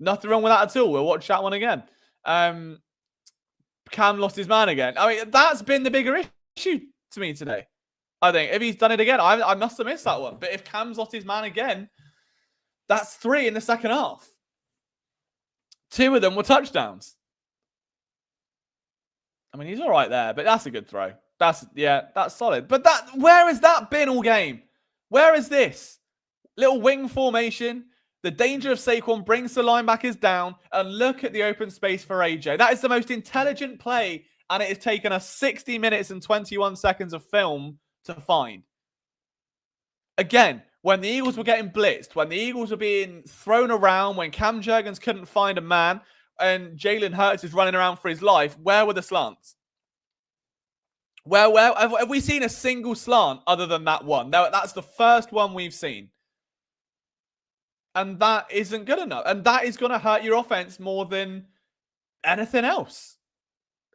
Nothing wrong with that at all. We'll watch that one again. Cam lost his man again. I mean, that's been the bigger issue to me today. I think if he's done it again, I must have missed that one. But if Cam's lost his man again, that's 3 in the second half. 2 of them were touchdowns. I mean, he's all right there, but that's a good throw. That's solid. But where has that been all game? Where is this? Little wing formation. The danger of Saquon brings the linebackers down, and look at the open space for AJ. That is the most intelligent play, and it has taken us 60 minutes and 21 seconds of film to find. Again, when the Eagles were getting blitzed, when the Eagles were being thrown around, when Cam Jurgens couldn't find a man, and Jalen Hurts is running around for his life, where were the slants? Where have we seen a single slant other than that one? That's the first one we've seen. And that isn't good enough. And that is going to hurt your offense more than anything else.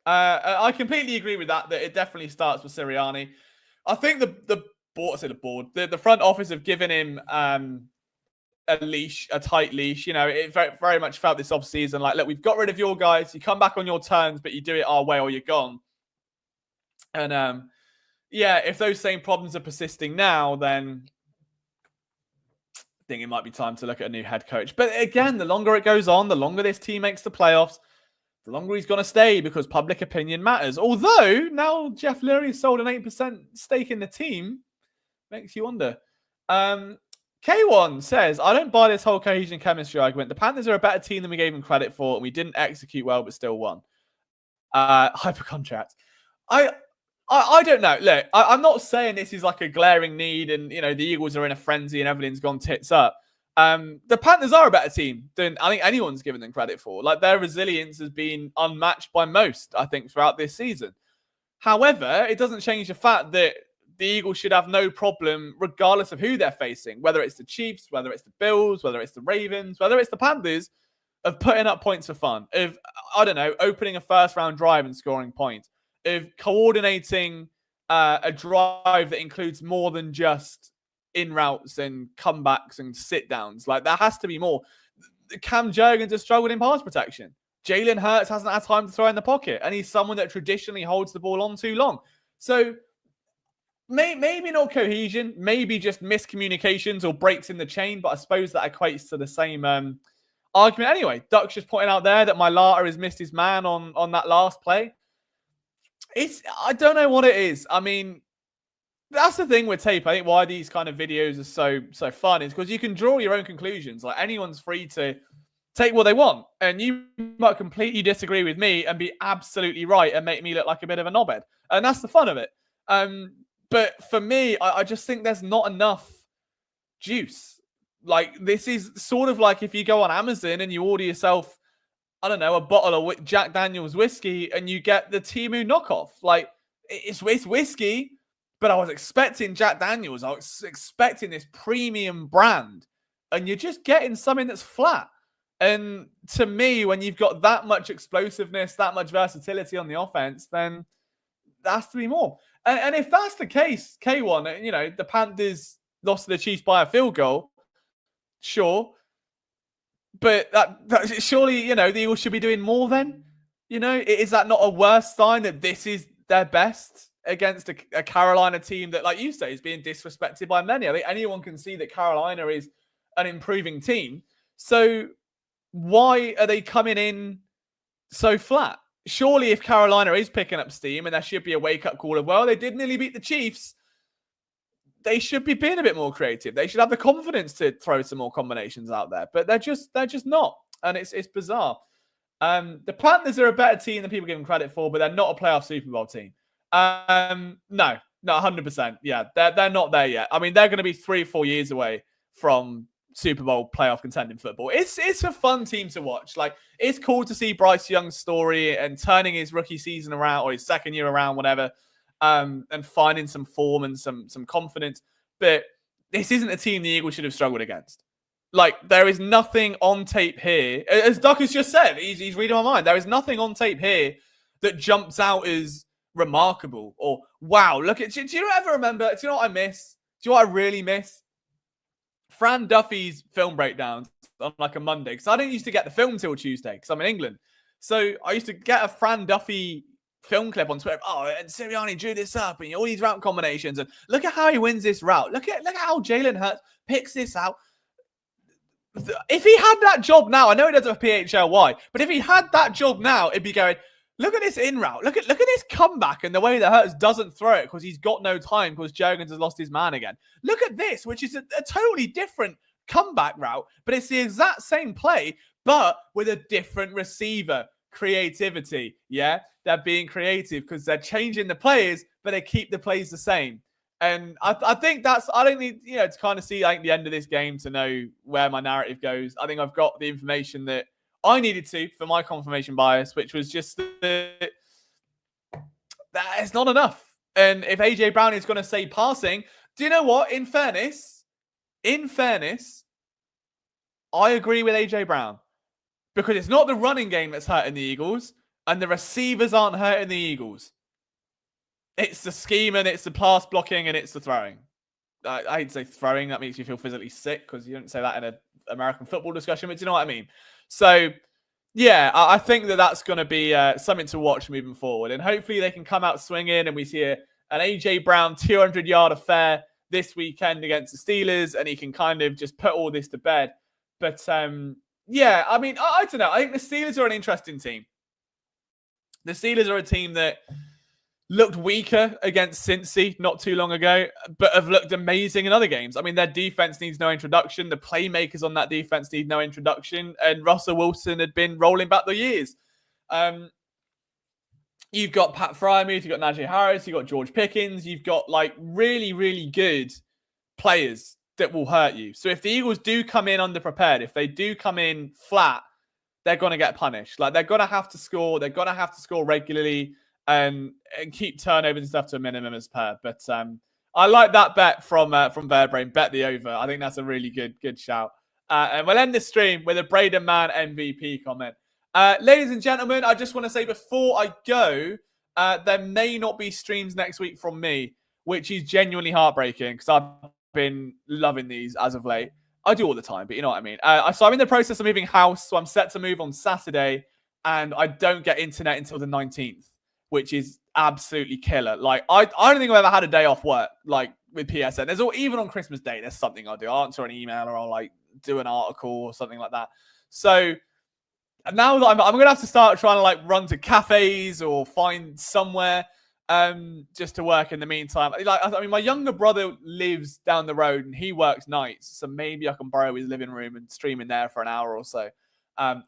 I completely agree with that it definitely starts with Sirianni. I think the front office have given him a tight leash. You know, it very, very much felt this offseason like, look, we've got rid of your guys. You come back on your terms, but you do it our way or you're gone. And if those same problems are persisting now, then I think it might be time to look at a new head coach. But again, the longer it goes on, the longer this team makes the playoffs, the longer he's going to stay because public opinion matters. Although now Jeff Lurie sold an 8% stake in the team, makes you wonder. K1 says, I don't buy this whole cohesion chemistry argument. The Panthers are a better team than we gave them credit for, and we didn't execute well, but still won. Hypercontract. I don't know. Look, I'm not saying this is like a glaring need and, you know, the Eagles are in a frenzy and everything's gone tits up. The Panthers are a better team than I think anyone's given them credit for. Like, their resilience has been unmatched by most, I think, throughout this season. However, it doesn't change the fact that the Eagles should have no problem, regardless of who they're facing, whether it's the Chiefs, whether it's the Bills, whether it's the Ravens, whether it's the Panthers, of putting up points for fun, of, I don't know, opening a first-round drive and scoring points, of coordinating a drive that includes more than just in routes and comebacks and sit downs. Like, there has to be more. Cam Jurgens has struggled in pass protection. Jalen Hurts hasn't had time to throw in the pocket, and he's someone that traditionally holds the ball on too long. So maybe not cohesion, maybe just miscommunications or breaks in the chain, but I suppose that equates to the same argument. Anyway, Duck's just pointing out there that Mailata has missed his man on that last play. I don't know what it is. I mean, that's the thing with tape. I think why these kind of videos are so fun is because you can draw your own conclusions. Like, anyone's free to take what they want. And you might completely disagree with me and be absolutely right and make me look like a bit of a knobhead. And that's the fun of it. But for me, I just think there's not enough juice. Like, this is sort of like if you go on Amazon and you order yourself I don't know, a bottle of Jack Daniel's whiskey and you get the Timu knockoff. Like, it's whiskey, but I was expecting Jack Daniel's. I was expecting this premium brand, and you're just getting something that's flat. And to me, when you've got that much explosiveness, that much versatility on the offense, then there has to be more. And if that's the case, K1, you know, the Panthers lost to the Chiefs by a field goal, sure. But that surely, you know, the Eagles should be doing more then. You know, is that not a worse sign that this is their best against a Carolina team that, like you say, is being disrespected by many? I think anyone can see that Carolina is an improving team. So why are they coming in so flat? Surely if Carolina is picking up steam, and there should be a wake-up call of, well, they did nearly beat the Chiefs, they should be being a bit more creative. They should have the confidence to throw some more combinations out there, but they're just not, and it's bizarre. The Panthers are a better team than people give them credit for, but they're not a playoff Super Bowl team. No, 100%. Yeah, they're not there yet. I mean, they're going to be 3 or 4 years away from Super Bowl playoff contending football. It's a fun team to watch. Like, it's cool to see Bryce Young's story and turning his rookie season around, or his second year around, whatever. And finding some form and some confidence. But this isn't a team the Eagles should have struggled against. Like, there is nothing on tape here. As Duck has just said, he's reading my mind. There is nothing on tape here that jumps out as remarkable or, wow, look at... Do you ever remember... Do you know what I miss? Do you know what I really miss? Fran Duffy's film breakdowns on like a Monday. Because I didn't used to get the film till Tuesday because I'm in England. So I used to get a Fran Duffy film clip on Twitter. Oh, and Sirianni drew this up and all these route combinations. And look at how he wins this route. Look at how Jalen Hurts picks this out. If he had that job now, I know he doesn't have PHLY, but if he had that job now, it'd be going, look at this in route. Look at this comeback and the way that Hurts doesn't throw it because he's got no time because Jurgens has lost his man again. Look at this, which is a totally different comeback route, but it's the exact same play, but with a different receiver. Creativity, yeah? They're being creative because they're changing the players, but they keep the plays the same. And I think that's, I don't need, you know, to kind of see like the end of this game to know where my narrative goes. I think I've got the information that I needed to for my confirmation bias, which was just that it's not enough. And if AJ Brown is going to say passing, do you know what? In fairness, I agree with AJ Brown because it's not the running game that's hurting the Eagles and the receivers aren't hurting the Eagles. It's the scheme and it's the pass blocking and it's the throwing. I hate to say throwing. That makes you feel physically sick because you don't say that in an American football discussion, but do you know what I mean? So, yeah, I think that that's going to be something to watch moving forward. And hopefully they can come out swinging and we see an AJ Brown 200-yard affair this weekend against the Steelers and he can kind of just put all this to bed. But, yeah, I mean, I don't know. I think the Steelers are an interesting team. The Steelers are a team that looked weaker against Cincy not too long ago, but have looked amazing in other games. I mean, their defense needs no introduction. The playmakers on that defense need no introduction. And Russell Wilson had been rolling back the years. You've got Pat Fryermuth, you've got Najee Harris, you've got George Pickens. You've got like really, really good players that will hurt you. So if the Eagles do come in underprepared, if they do come in flat, they're going to get punished. Like they're going to have to score. They're going to have to score regularly. And keep turnovers and stuff to a minimum as per. But I like that bet from Bearbrain. Bet the over. I think that's a really good shout. And we'll end the stream with a Braden Man MVP comment. Ladies and gentlemen, I just want to say before I go, there may not be streams next week from me, which is genuinely heartbreaking because I've been loving these as of late. I do all the time, but you know what I mean. So I'm in the process of moving house, so I'm set to move on Saturday, and I don't get internet until the 19th. Which is absolutely killer. Like, I don't think I've ever had a day off work, like, with PSN. There's even on Christmas Day, there's something I'll do. I'll answer an email or I'll, like, do an article or something like that. So, now that I'm going to have to start trying to, like, run to cafes or find somewhere just to work in the meantime. Like, I mean, my younger brother lives down the road and he works nights. So, maybe I can borrow his living room and stream in there for an hour or so.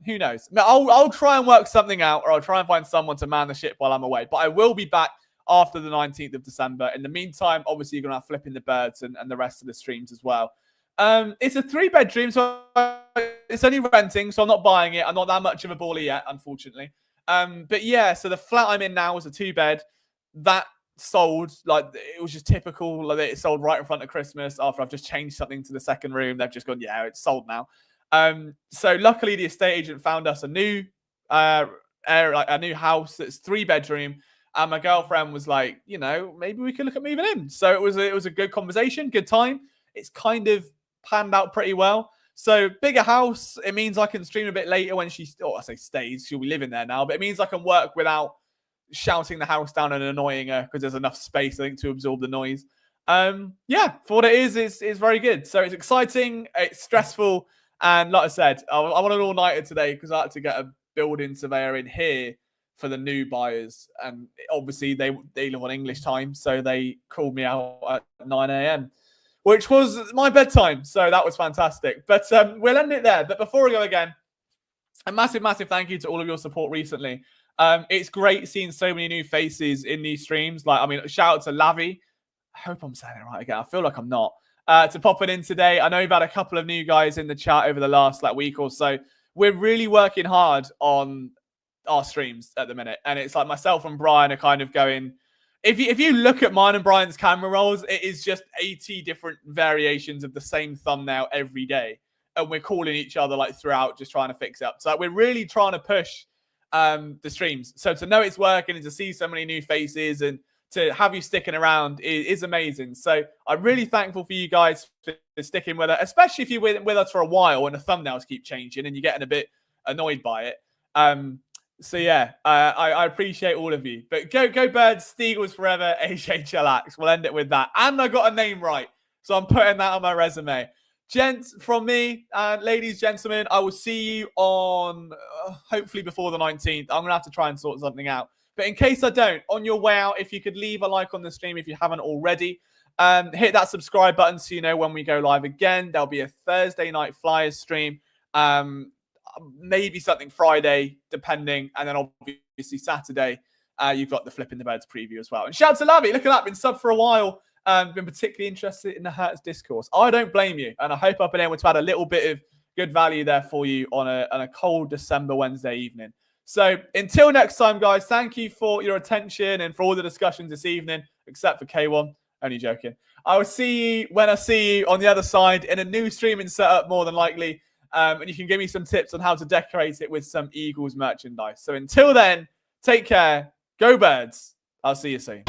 Who knows? I'll try and work something out or I'll try and find someone to man the ship while I'm away. But I will be back after the 19th of December. In the meantime, obviously, you're going to have Flipping the Birds and the rest of the streams as well. It's a 3-bedroom, so it's only renting, so I'm not buying it. I'm not that much of a baller yet, unfortunately. But yeah, so the flat I'm in now is a 2-bed. That sold, like, it was just typical. Like, it sold right in front of Christmas after I've just changed something to the second room. They've just gone, yeah, it's sold now. So luckily the estate agent found us a new a new house that's 3-bedroom. And my girlfriend was like, maybe we could look at moving in. So it was a good conversation, good time. It's kind of panned out pretty well. So bigger house, it means I can stream a bit later when I say stays, she'll be living there now, but it means I can work without shouting the house down and annoying her because there's enough space, I think, to absorb the noise. Yeah, for what it is, it's very good. So it's exciting, it's stressful, and like I said, I want an all-nighter today because I had to get a building surveyor in here for the new buyers, and obviously they live on English time, so they called me out at 9 a.m. which was my bedtime. So that was fantastic. But we'll end it there. But before we go again, a massive, massive thank you to all of your support recently. It's great seeing so many new faces in these streams. Shout out to Lavi. I hope I'm saying it right again. I feel like I'm not. To popping in today. I know we've had a couple of new guys in the chat over the last week or so. We're really working hard on our streams at the minute. And it's like myself and Brian are kind of going... If you look at mine and Brian's camera rolls, it is just 80 different variations of the same thumbnail every day. And we're calling each other throughout, just trying to fix it up. So we're really trying to push the streams. So to know it's working and to see so many new faces and to have you sticking around is amazing. So I'm really thankful for you guys for sticking with it, especially if you're with us for a while and the thumbnails keep changing and you're getting a bit annoyed by it. So yeah, I appreciate all of you. But go Birds, Steagles forever, AJ Chillax. We'll end it with that. And I got a name right. So I'm putting that on my resume. Gents, from me, and ladies, gentlemen, I will see you on, hopefully before the 19th. I'm going to have to try and sort something out. But in case I don't, on your way out, if you could leave a like on the stream if you haven't already, hit that subscribe button so you know when we go live again. There'll be a Thursday night Flyers stream. Maybe something Friday, depending, and then obviously Saturday, you've got the Flipping the Birds preview as well. And shout out to Lavi, look at that, been sub for a while, been particularly interested in the Hurts discourse. I don't blame you, and I hope I've been able to add a little bit of good value there for you on a cold December Wednesday evening. So until next time, guys, thank you for your attention and for all the discussions this evening, except for K1. Only joking. I will see you when I see you on the other side in a new streaming setup, more than likely. And you can give me some tips on how to decorate it with some Eagles merchandise. So until then, take care. Go Birds. I'll see you soon.